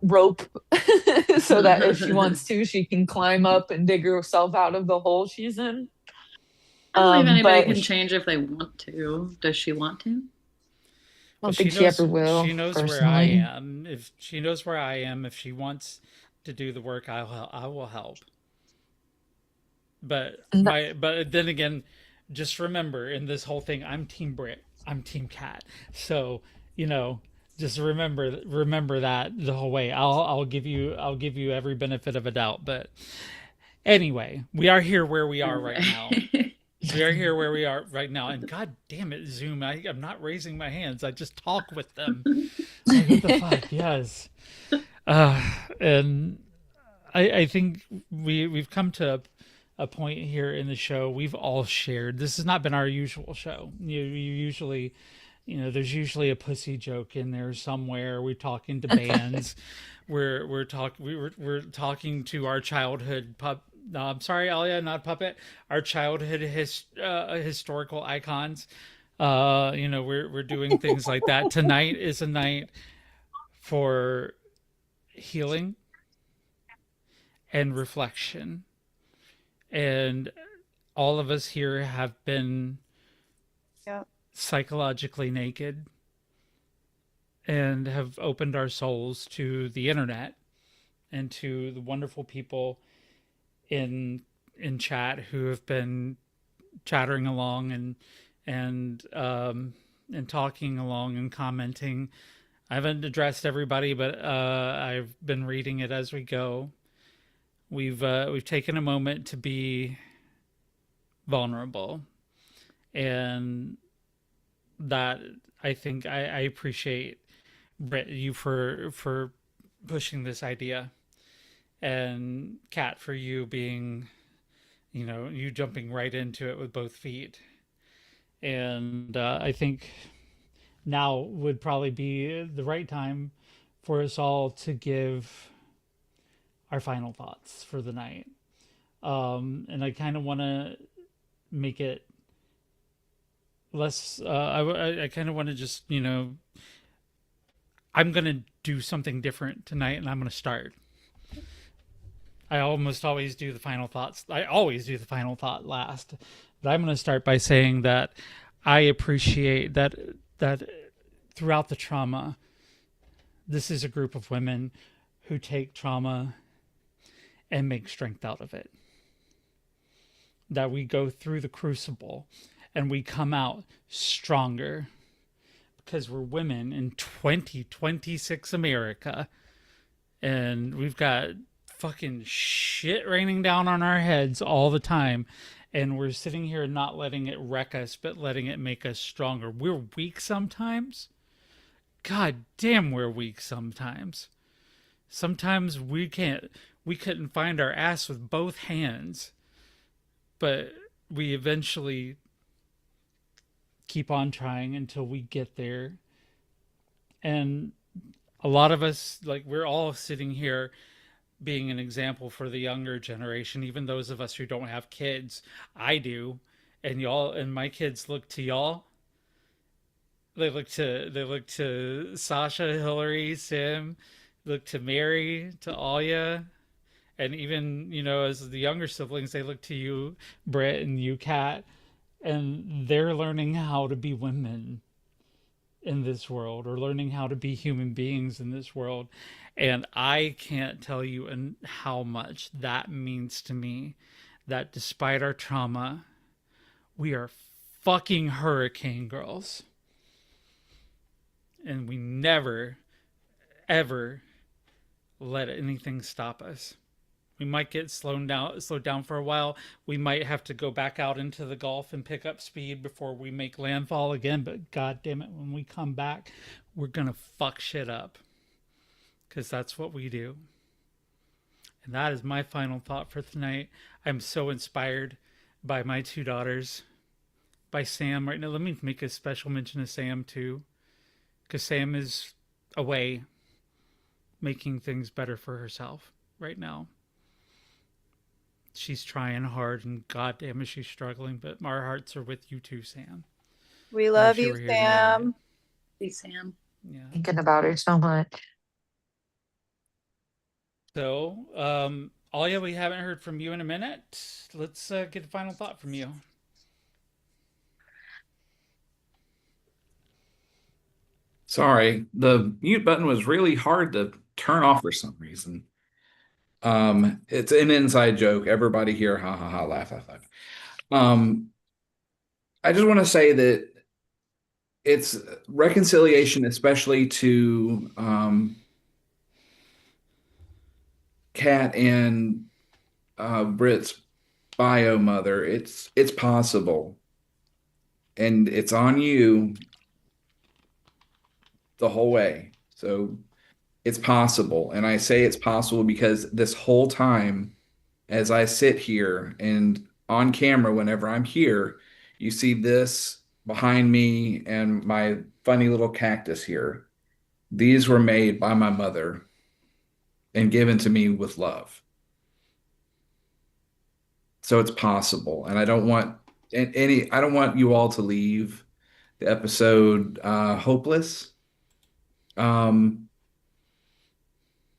rope so that if she wants to, she can climb up and dig herself out of the hole she's in. I believe anybody but can change if they want to. Does she want to? I don't think she ever will. She knows where I am. If she knows where I am, if she wants to do the work, I will help. But then again, just remember in this whole thing, I'm Team Britt, I'm Team Kat. So, just remember that the whole way. I'll give you every benefit of a doubt. But anyway, we are here where we are right now. We are here where we are right now. And God damn it, Zoom, I'm not raising my hands. I just talk with them. Like, what the fuck? Yes. And I think we've come to a point here in the show. We've all shared. This has not been our usual show. You usually, there's usually a pussy joke in there somewhere. We're talking to bands. we're talking to our childhood No, I'm sorry, Alia, not puppet. Our childhood historical icons. We're doing things like that. Tonight is a night for healing and reflection. And all of us here have been psychologically naked and have opened our souls to the internet and to the wonderful people in chat who have been chattering along and talking along and commenting. I haven't addressed everybody, but I've been reading it as we go. We've taken a moment to be vulnerable. And that, I think, I appreciate, Britt, you for pushing this idea, and Kat, for you being, you jumping right into it with both feet. And I think now would probably be the right time for us all to give our final thoughts for the night. And I kind of want to make it less. I kind of want to just, I'm going to do something different tonight, and I'm going to start. I almost always do the final thoughts. I always do the final thought last. But I'm going to start by saying that I appreciate that throughout the trauma, this is a group of women who take trauma and make strength out of it. That we go through the crucible and we come out stronger because we're women in 2026 America, and we've got fucking shit raining down on our heads all the time, and we're sitting here not letting it wreck us but letting it make us stronger. We're weak sometimes. God damn, we're weak sometimes. Sometimes we couldn't find our ass with both hands, but we eventually keep on trying until we get there. And a lot of us, like, we're all sitting here being an example for the younger generation, even those of us who don't have kids. I do. And y'all, and my kids look to y'all. They look to Sasha, Hillary, Sim, look to Mary, to Alia, and even, as the younger siblings, they look to you, Britt, and you, Kat, and they're learning how to be women in this world, or learning how to be human beings in this world. And I can't tell you how much that means to me, that despite our trauma, we are fucking hurricane girls. And we never, ever let anything stop us. We might get slowed down for a while. We might have to go back out into the Gulf and pick up speed before we make landfall again. But God damn it, when we come back, we're gonna fuck shit up, because that's what we do. And that is my final thought for tonight. I'm so inspired by my two daughters, by Sam right now. Let me make a special mention of Sam too, because Sam is away making things better for herself right now. She's trying hard, and goddamn is she struggling, but our hearts are with you too, Sam. We I love wish you, were here to hear Sam. Hey, Sam. it. Yeah. Thinking about her so much. So, Alia, we haven't heard from you in a minute. Let's get a final thought from you. Sorry, the mute button was really hard to turn off for some reason. It's an inside joke. Everybody here, ha ha ha, laugh, laugh, laugh. I just want to say that it's reconciliation, especially to Kat and Britt's bio mother. It's possible, and it's on you the whole way. So it's possible, and I say it's possible because this whole time, as I sit here and on camera, whenever I'm here, you see this behind me and my funny little cactus here. These were made by my mother and given to me with love. So it's possible. And I don't want I don't want you all to leave the episode hopeless.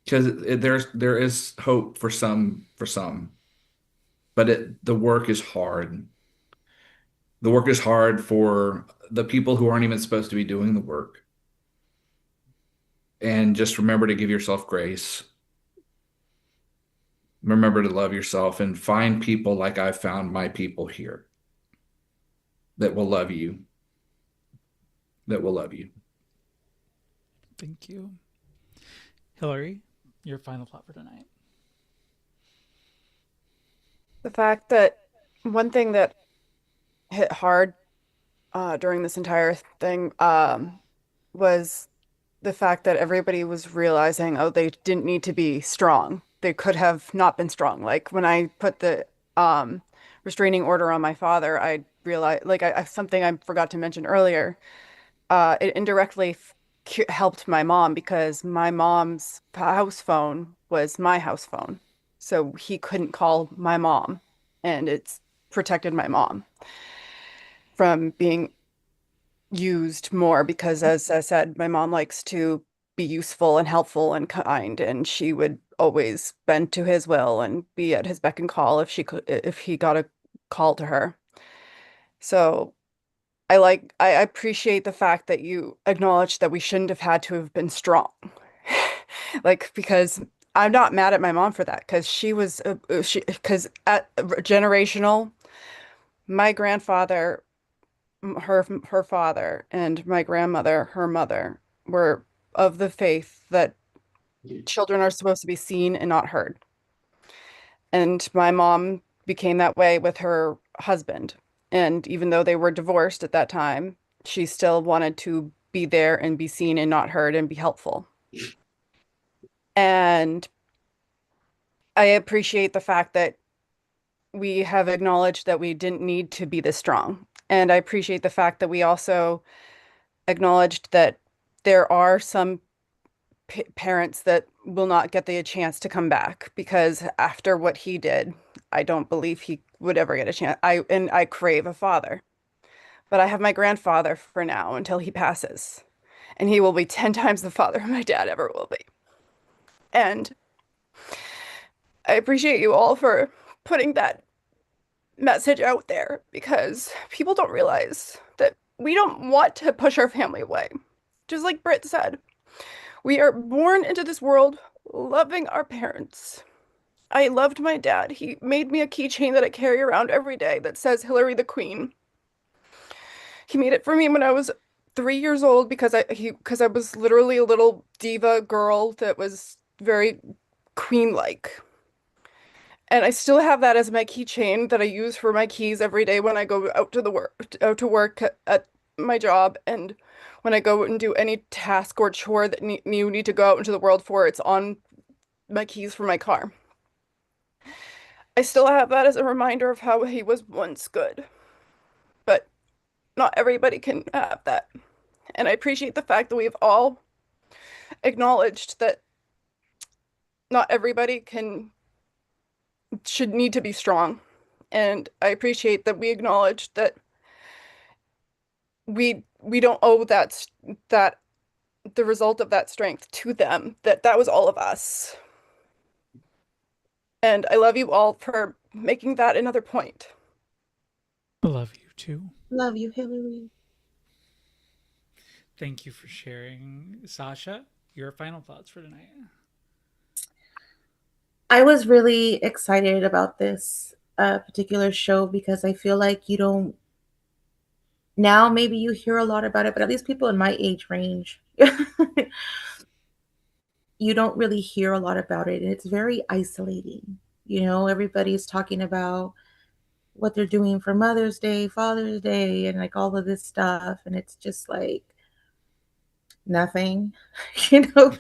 Because there is hope for some, but the work is hard. The work is hard for the people who aren't even supposed to be doing the work. And just remember to give yourself grace. Remember to love yourself and find people like I found my people here that will love you. That will love you. Thank you. Hillary, your final thought for tonight. The fact that one thing that hit hard during this entire thing was the fact that everybody was realizing, oh, they didn't need to be strong. They could have not been strong. Like when I put the restraining order on my father, I realized, like, something I forgot to mention earlier, it indirectly helped my mom because my mom's house phone was my house phone. So he couldn't call my mom, and it's protected my mom from being used more because, as I said, my mom likes to be useful and helpful and kind, and she would always bend to his will and be at his beck and call if he got a call to her. So I appreciate the fact that you acknowledge that we shouldn't have had to have been strong. Like, because I'm not mad at my mom for that, because because at generational, my grandfather, her father, and my grandmother, her mother, were of the faith that children are supposed to be seen and not heard. And my mom became that way with her husband. And even though they were divorced at that time, she still wanted to be there and be seen and not heard and be helpful. And I appreciate the fact that we have acknowledged that we didn't need to be this strong. And I appreciate the fact that we also acknowledged that there are some parents that will not get the chance to come back because after what he did, I don't believe he would ever get a chance. I crave a father, but I have my grandfather for now until he passes, and he will be 10 times the father my dad ever will be. And I appreciate you all for putting that message out there because people don't realize that we don't want to push our family away. Just like Britt said, we are born into this world loving our parents. I loved my dad. He made me a keychain that I carry around every day that says Hillary the Queen. He made it for me when I was 3 years old because I was literally a little diva girl that was very queen-like. And I still have that as my keychain that I use for my keys every day when I go out to work at my job, and when I go and do any task or chore that you need to go out into the world for, it's on my keys for my car. I still have that as a reminder of how he was once good, but not everybody can have that. And I appreciate the fact that we've all acknowledged that not everybody should need to be strong. And I appreciate that we acknowledge that we don't owe that the result of that strength to them, that was all of us. And I love you all for making that another point. I love you too. Love you, Hillary. Thank you for sharing. Sasha, your final thoughts for tonight. I was really excited about this particular show because I feel like you don't, now maybe you hear a lot about it, but at least people in my age range, you don't really hear a lot about it. And it's very isolating. You know, everybody's talking about what they're doing for Mother's Day, Father's Day, and like all of this stuff. And it's just like nothing, you know,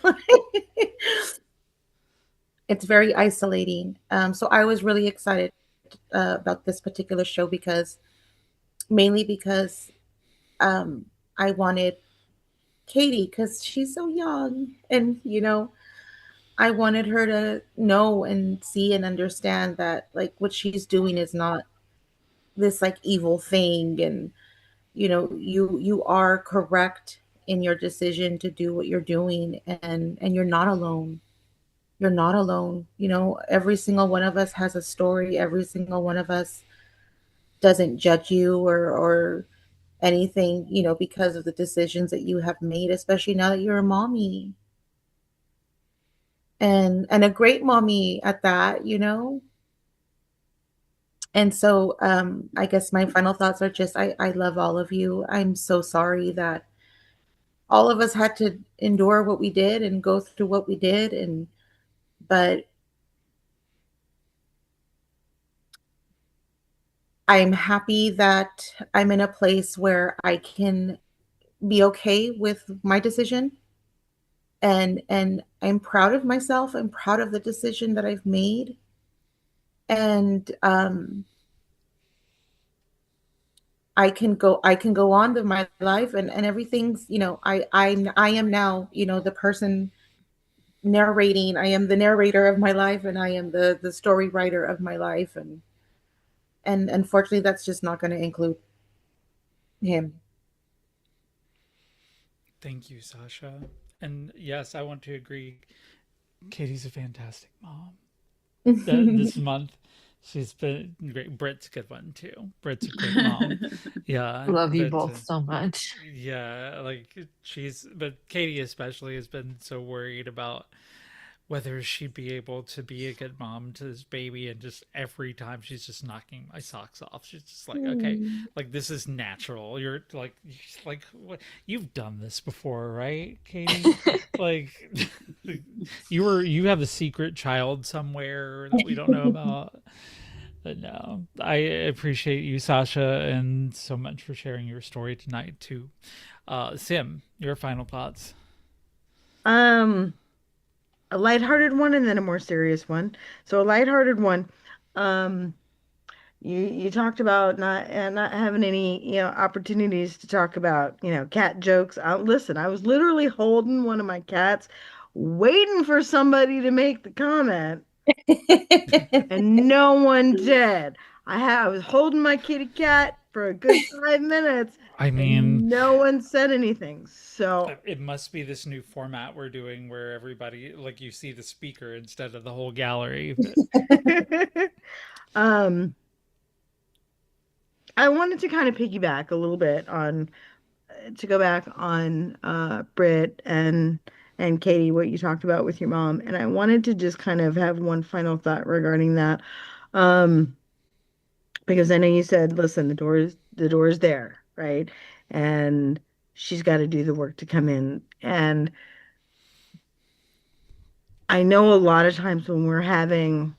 it's very isolating. So I was really excited about this particular show mainly because I wanted Katie because she's so young, and you know, I wanted her to know and see and understand that like what she's doing is not this like evil thing, and you know, you are correct in your decision to do what you're doing, and you're not alone. You're not alone. You know, every single one of us has a story. Every single one of us doesn't judge you or anything, you know, because of the decisions that you have made, especially now that you're a mommy. And a great mommy at that, you know. And so I guess my final thoughts are just I love all of you. I'm so sorry that all of us had to endure what we did and go through what we did, but I'm happy that I'm in a place where I can be okay with my decision, and I'm proud of myself. I'm proud of the decision that I've made. And I can go on with my life, and everything's, I am now, the person narrating. I am the narrator of my life, and I am the story writer of my life, and unfortunately that's just not going to include him. Thank you, Sasha. And yes, I want to agree. Katie's a fantastic mom. This month, she's been great. Britt's a good one too. Britt's a great mom. Yeah, Love you but both so much. yeah, like but Katie especially has been so worried about whether she'd be able to be a good mom to this baby, and just every time she's just knocking my socks off. She's just like, okay, like this is natural. You're like what, you've done this before, right, Katie? Like you have a secret child somewhere that we don't know about. But no, I appreciate you, Sasha, and so much for sharing your story tonight too. Sim, your final thoughts. Um, a lighthearted one and then a more serious one. So a lighthearted one. Um, you talked about not having any, opportunities to talk about, cat jokes. Listen, I was literally holding one of my cats, waiting for somebody to make the comment, and no one did. I was holding my kitty cat for a good 5 minutes, I mean, and no one said anything. So, it must be this new format we're doing where everybody, like, you see the speaker instead of the whole gallery. But um, I wanted to kind of piggyback a little bit on to go back on Britt and Katie, what you talked about with your mom, and I wanted to just kind of have one final thought regarding that, um, because I know you said, listen, the door is there, right? And she's got to do the work to come in. And I know a lot of times when we're having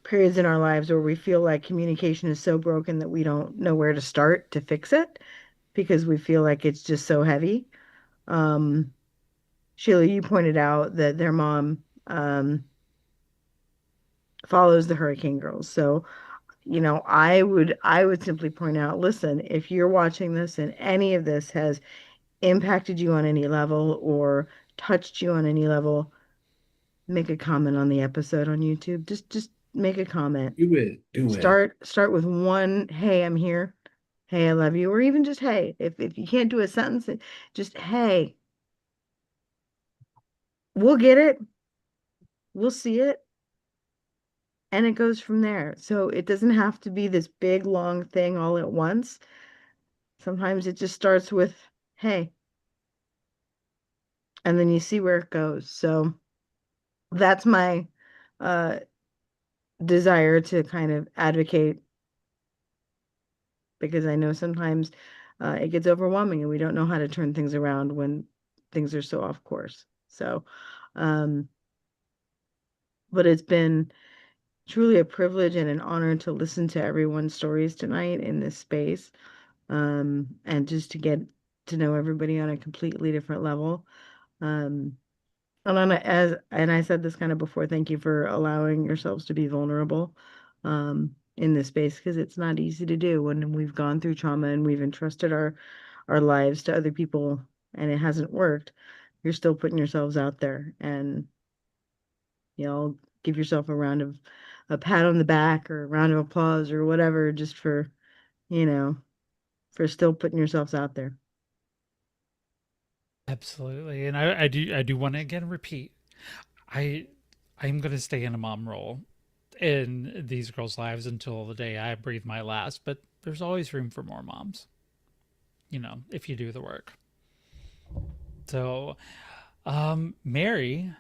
periods in our lives where we feel like communication is so broken that we don't know where to start to fix it because we feel like it's just so heavy. Um, Sheila, you pointed out that their mom follows the Hurricane Girls. So, I would simply point out, listen, if you're watching this and any of this has impacted you on any level or touched you on any level, make a comment on the episode on YouTube. Just make a comment. Do it. Do it. Start with one, hey, I'm here. Hey, I love you. Or even just hey. If you can't do a sentence, just hey, we'll get it. We'll see it. And it goes from there. So it doesn't have to be this big long thing all at once. Sometimes it just starts with hey, and then you see where it goes. So that's my uh desire to kind of advocate, because I know sometimes it gets overwhelming and we don't know how to turn things around when things are so off course. So, um, but it's been truly a privilege and an honor to listen to everyone's stories tonight in this space, and just to get to know everybody on a completely different level. Um, Alana, and I said this kind of before, thank you for allowing yourselves to be vulnerable in this space, because it's not easy to do when we've gone through trauma and we've entrusted our lives to other people and it hasn't worked. You're still putting yourselves out there, and give yourself a pat on the back or a round of applause or whatever, just you know, for still putting yourselves out there. absolutely, and I do want to again repeat, I I'm gonna stay in a mom role in these girls' lives until the day I breathe my last. But there's always room for more moms, if you do the work. So, Mary,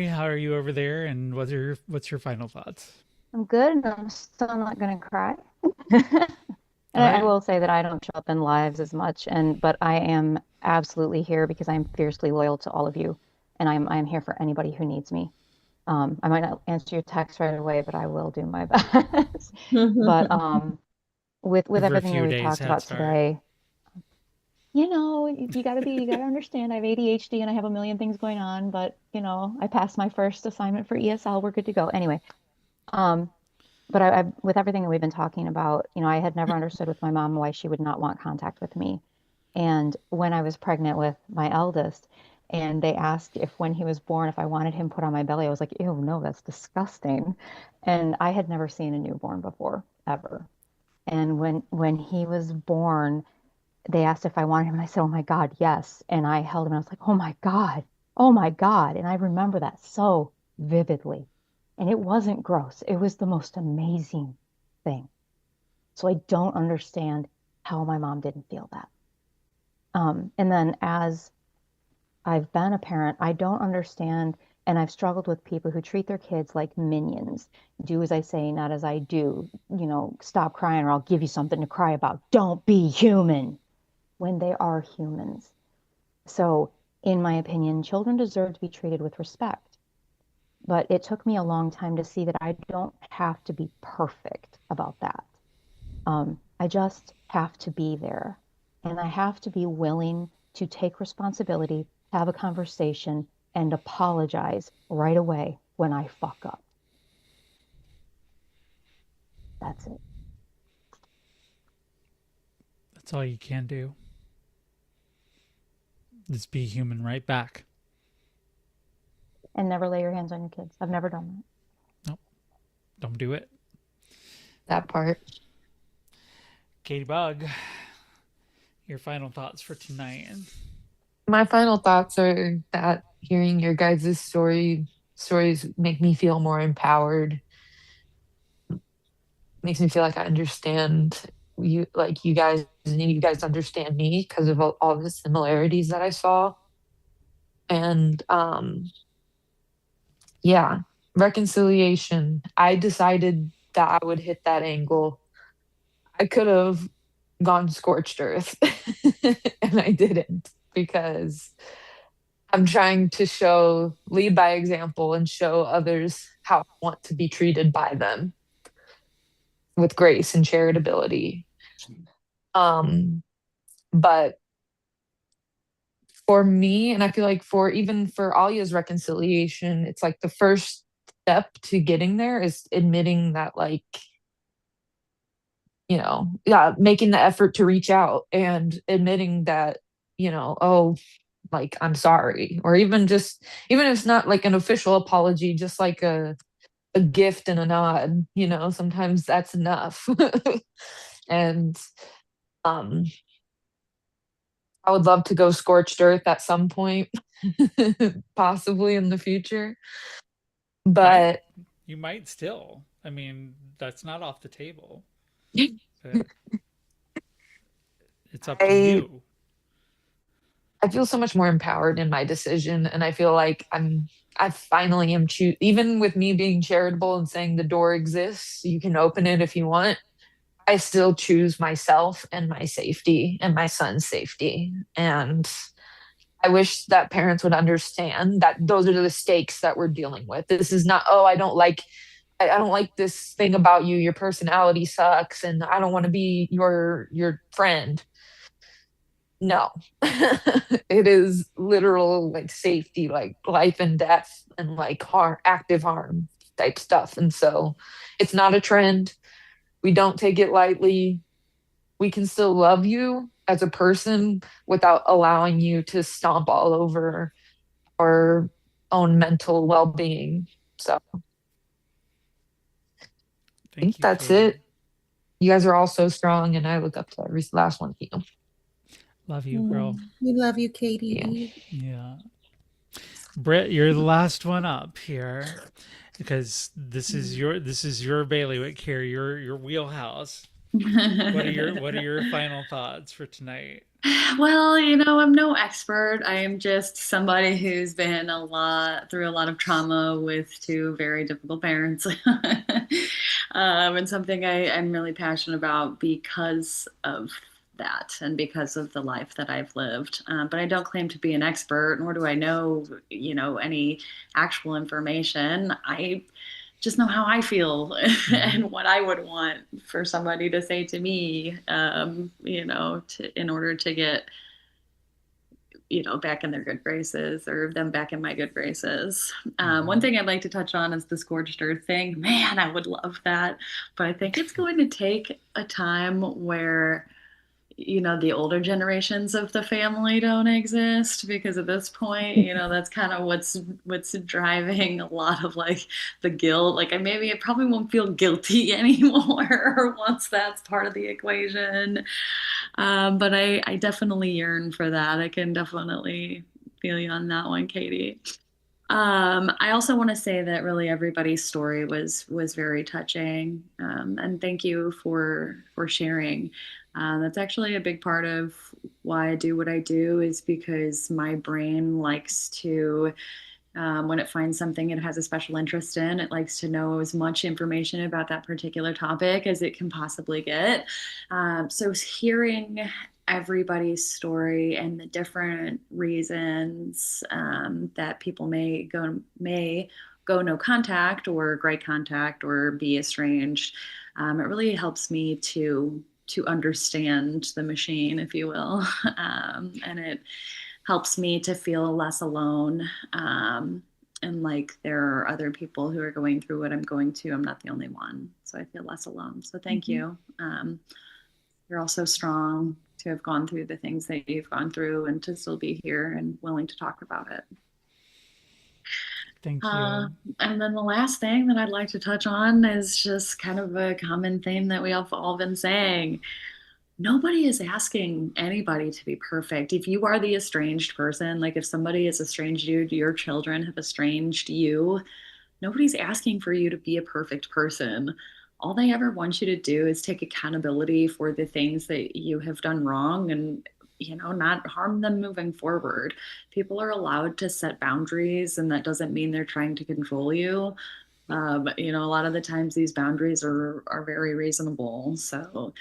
how are you over there? And what's your final thoughts? I'm good, and I'm still not going to cry. All And I right. will say that I don't show up in lives as much, but I am absolutely here because I'm fiercely loyal to all of you, and I'm here for anybody who needs me. I might not answer your text right away, but I will do my best. But with Give her a everything that few we've days talked head about start. today, you gotta understand I have ADHD and I have a million things going on, but I passed my first assignment for ESL. We're good to go. Anyway, um, but with everything that we've been talking about, I had never understood with my mom why she would not want contact with me. And when I was pregnant with my eldest, and they asked if when he was born, if I wanted him put on my belly, I was like, ew, no, that's disgusting. And I had never seen a newborn before, ever. And when he was born, they asked if I wanted him, and I said, oh my God, yes. And I held him, and I was like, oh my God, oh my God. And I remember that so vividly. And it wasn't gross. It was the most amazing thing. So I don't understand how my mom didn't feel that. And then as I've been a parent, I don't understand, and I've struggled with people who treat their kids like minions. Do as I say, not as I do. Stop crying or I'll give you something to cry about. Don't be human when they are humans. So, in my opinion, children deserve to be treated with respect. But it took me a long time to see that I don't have to be perfect about that. I just have to be there. And I have to be willing to take responsibility, have a conversation, and apologize right away when I fuck up. That's it. That's all you can do. Just be human right back. And never lay your hands on your kids. I've never done that. Nope. Don't do it. That part. Katie Bug, your final thoughts for tonight. My final thoughts are that hearing your guys' stories make me feel more empowered. Makes me feel like I understand you, like you guys, and you guys understand me because of all the similarities that I saw. And yeah, reconciliation. I decided that I would hit that angle. I could have gone scorched earth, and I didn't because I'm trying to lead by example and show others how I want to be treated by them with grace and charitability. Um, but for me, and I feel like for Alia's reconciliation, it's like the first step to getting there is admitting that, like, yeah, making the effort to reach out and admitting that, oh, like, I'm sorry. Or even if it's not like an official apology, just like a gift and a nod, sometimes that's enough. And um I would love to go scorched earth at some point, possibly in the future. But You might still. I mean, that's not off the table. But it's up to I you. I feel so much more empowered in my decision, and I feel like I finally am even with me being charitable and saying the door exists, you can open it if you want. I still choose myself and my safety and my son's safety. And I wish that parents would understand that those are the stakes that we're dealing with. This is not, oh, I don't like this thing about you. Your personality sucks and I don't want to be your friend. No. It is literal, like, safety, like life and death and like active harm type stuff. And so it's not a trend. We don't take it lightly. We can still love you as a person without allowing you to stomp all over our own mental well-being. So I think Thank you, that's Katie. it. You guys are all so strong, and I look up to every last one of you. Love you, girl. We love you, Katie. Yeah. Britt, you're the last one up here because this is your bailiwick here, your wheelhouse. What are your final thoughts for tonight? Well, I'm no expert. I am just somebody who's been through a lot of trauma with two very difficult parents. And something I'm really passionate about because of that and because of the life that I've lived. But I don't claim to be an expert, nor do I know, any actual information. I just know how I feel and what I would want for somebody to say to me, in order to get, back in their good graces or them back in my good graces. One thing I'd like to touch on is the scorched earth thing. Man, I would love that. But I think it's going to take a time where the older generations of the family don't exist because at this point, that's kind of what's driving a lot of like the guilt. Like I probably won't feel guilty anymore once that's part of the equation. But I definitely yearn for that. I can definitely feel you on that one, Katie. I also want to say that really everybody's story was very touching, and thank you for sharing. That's actually a big part of why I do what I do is because my brain likes to, when it finds something it has a special interest in, it likes to know as much information about that particular topic as it can possibly get. So hearing everybody's story and the different reasons that people may go no contact or great contact or be estranged, it really helps me to understand the machine, if you will, and it helps me to feel less alone. And like there are other people who are going through what I'm going to. I'm not the only one, so I feel less alone. So thank you. You're also strong to have gone through the things that you've gone through and to still be here and willing to talk about it. Thank you. And then the last thing that I'd like to touch on is just kind of a common theme that we have all been saying. Nobody is asking anybody to be perfect. If you are the estranged person, like if somebody has estranged you, your children have estranged you, nobody's asking for you to be a perfect person. All they ever want you to do is take accountability for the things that you have done wrong and, not harm them moving forward. People are allowed to set boundaries, and that doesn't mean they're trying to control you. But, a lot of the times these boundaries are very reasonable. So,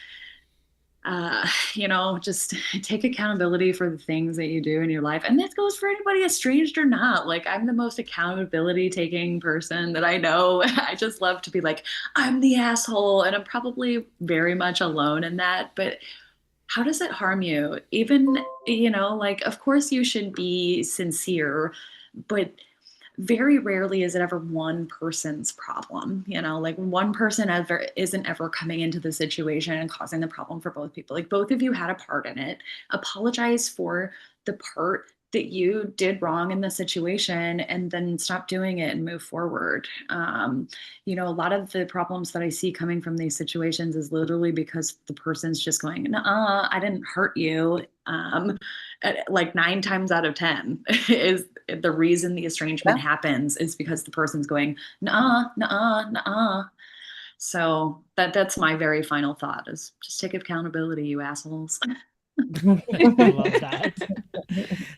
just take accountability for the things that you do in your life. And this goes for anybody estranged or not. Like, I'm the most accountability taking person that I know. I just love to be like, I'm the asshole. And I'm probably very much alone in that. But how does it harm you? Even, like, of course you should be sincere, but very rarely is it ever one person's problem. Like one person ever isn't ever coming into the situation and causing the problem for both people. Like both of you had a part in it. Apologize for the part that you did wrong in the situation and then stop doing it and move forward. A lot of the problems that I see coming from these situations is literally because the person's just going, "Nuh-uh, I didn't hurt you." Like 9 times out of 10 is the reason the estrangement happens is because the person's going, "Nuh-uh, nuh-uh, nuh-uh." So that's my very final thought is just take accountability, you assholes. I love that.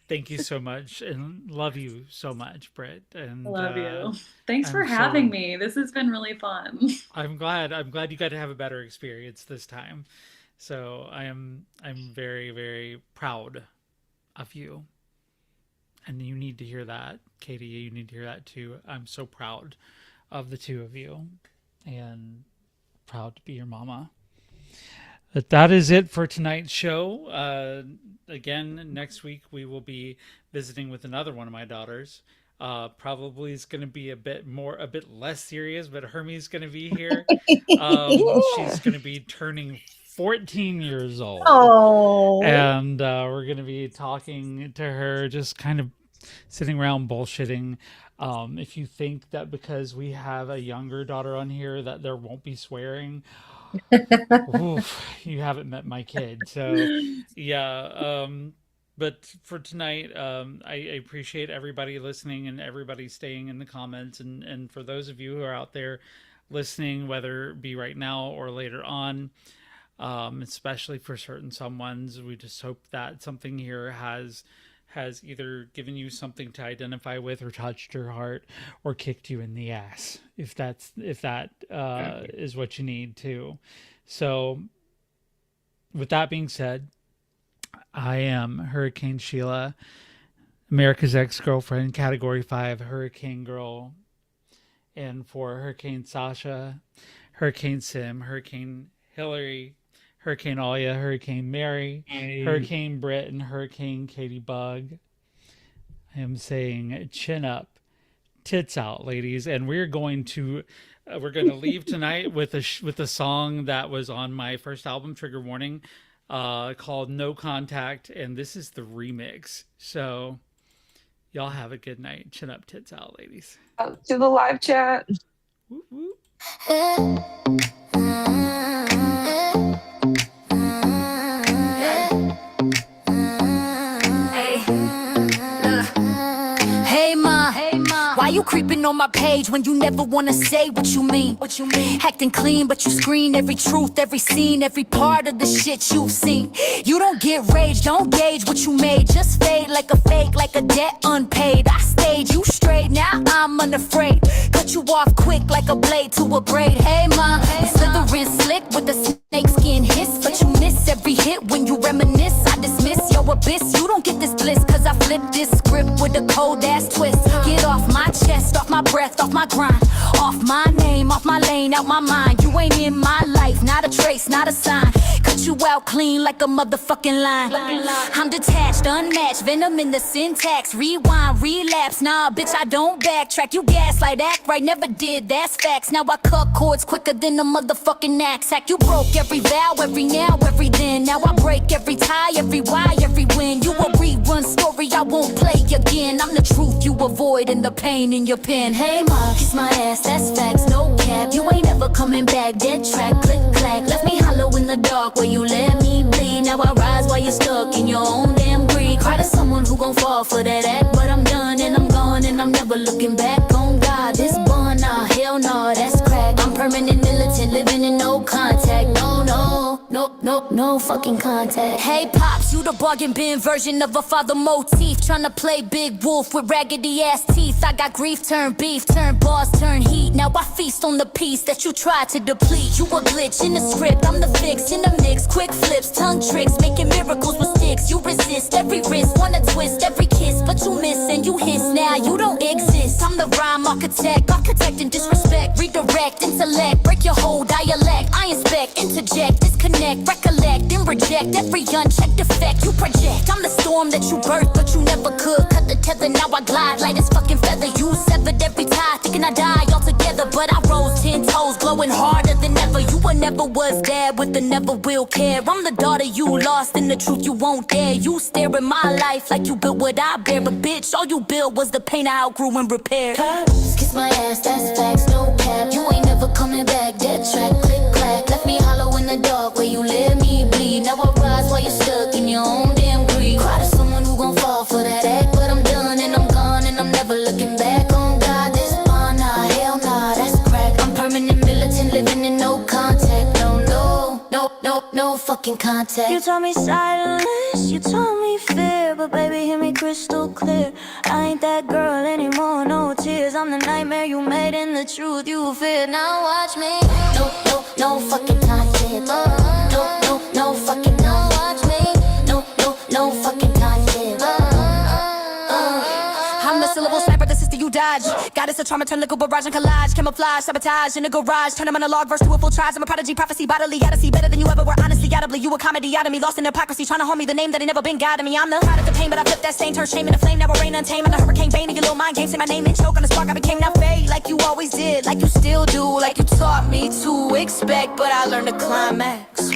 Thank you so much, and love you so much, Britt. And Love you. Thanks for I'm having me. This has been really fun. I'm glad you got to have a better experience this time. So I'm very, very proud of you. And you need to hear that, Katie. You need to hear that too. I'm so proud of the two of you, and proud to be your mama. But that is it for tonight's show. Again, next week we will be visiting with another one of my daughters. Probably is going to be a bit less serious, but Hermie's going to be here. She's going to be turning 14 years old. Oh. And we're going to be talking to her, just kind of sitting around bullshitting. If you think that because we have a younger daughter on here that there won't be swearing, oof, you haven't met my kid. So yeah. But for tonight, I appreciate everybody listening and everybody staying in the comments. And for those of you who are out there listening, whether it be right now or later on, especially for certain someones, we just hope that something here has either given you something to identify with, or touched your heart, or kicked you in the ass, if that is what you need to. So with that being said, I am Hurricane Sheila, America's ex-girlfriend, Category 5, Hurricane Girl. And for Hurricane Sasha, Hurricane Sim, Hurricane Hillary, Hurricane Alia, Hurricane Mary, Hurricane Britt, and Hurricane Katie Bug, I am saying chin up, tits out, ladies. And we're going to leave tonight with a song that was on my first album, Trigger Warning, called No Contact, and this is the remix. So y'all have a good night. Chin up, tits out, ladies. To the live chat. Woo, woo. Hey ma, why you creeping on my page when you never wanna say what you mean? What you mean? Acting clean, but you screen every truth, every scene, every part of the shit you've seen. You don't get rage, don't gauge what you made. Just fade like a fake, like a debt unpaid. I stayed you straight, now I'm unafraid. Cut you off quick like a blade to a braid. Hey ma, I'm slithering slick with the snake skin hiss, but you miss every hit when you reminisce. I dismiss your abyss. You don't get this bliss, cause I flip this script with a cold ass twist. Get off my chest, off my breath, off my grind, off my name, off my lane, out my mind. You ain't in my life, not a trace, not a sign. Cut you out clean like a motherfucking line. I'm detached, unmatched, venom in the syntax. Rewind, relapse, nah bitch I don't backtrack. You gaslight, act right, never did, that's facts. Now I cut cords quicker than a motherfucking axe hack. You broke every vow, every now, every then. Now I break every tie, every why, every win. You a rerun story I won't play again. I'm the truth you avoid and the pain in your pen. Hey ma, kiss my ass, that's facts, no cap. You ain't ever coming back, dead track, click clack. Left me hollow in the dark where you let me bleed. Now I rise while you're stuck in your own damn greed. Cry to someone who gon' fall for that act, but I'm done and I'm gone and I'm never looking back. On God, this bond, nah, hell no, that's crack. I'm permanent militant, living in no contact. No fucking contact. Hey pops, you the bargain bin version of a father motif. Tryna play big wolf with raggedy ass teeth. I got grief turn beef, turn bars, turn heat. Now I feast on the piece that you tried to deplete. You a glitch in the script, I'm the fix in the mix. Quick flips, tongue tricks, making miracles with sticks. You resist every risk, wanna twist every kiss, but you miss and you hiss. Now you don't exist. I'm the rhyme architect, architecting disrespect, redirect, intellect, break your whole dialect. I inspect, interject, disconnect, recollect, then reject every unchecked effect you project. I'm the storm that you birthed, but you never could cut the tether. Now I glide like this fucking feather. You severed every tie, thinking I die altogether, but I rose 10 toes, glowing harder than ever. You were never was there with the never will care. I'm the daughter you lost in the truth you won't dare. You stare at my life like you built what I bear, but bitch, all you built was the pain I outgrew and repaired. Kiss my ass, that's facts, no cap. You ain't never coming back, dead track, click clack. Left me hollow in the dark where you let me bleed. Now I rise while you're stuck in your own damn greed. Cry to someone who gon' fall for that act, but I'm done and I'm gone and I'm never looking back. On God, this bond, nah, hell nah, that's crack. I'm permanent militant, living in no contact. No fucking contact. You told me silence, you told me fear, but baby, hear me crystal clear. I ain't that girl anymore, no tears. I'm the nightmare you made and the truth you feared. Now watch me. No fucking contact. No fucking now watch me. No fucking contact. I'm the syllable sniper, the sister you dodge. Goddess of trauma, turn liquid barrage and collage. Camouflage, sabotage in the garage. Turn a monologue verse to a full charge. I'm a prodigy, prophecy, bodily. Gotta see better than you ever were, honestly, audibly. You a comedy out of me, lost in hypocrisy. Trying to hold me the name that ain't never been God to me. I'm the product of pain, but I flip that stain, turn shame into flame. Now I reign untamed. I'm the hurricane bane of your little mind game. Say my name and choke on the spark. I became now fade like you always did, like you still do, like you taught me to expect. But I learned to climax.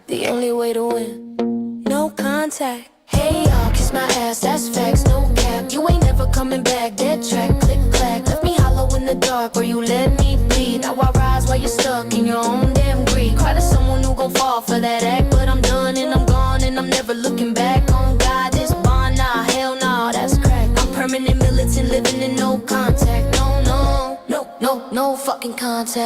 The only way to win, no contact. Hey y'all, kiss my ass, that's facts, no cap. You ain't never coming back, dead track, click clack. Left me hollow in the dark where you let me bleed. Now I rise while you're stuck in your own damn greed. Cry to someone who gon' fall for that act, but I'm done and I'm gone and I'm never looking back. On God, this bond, nah, hell nah, that's crack. I'm permanent militant, living in no contact. No fucking contact.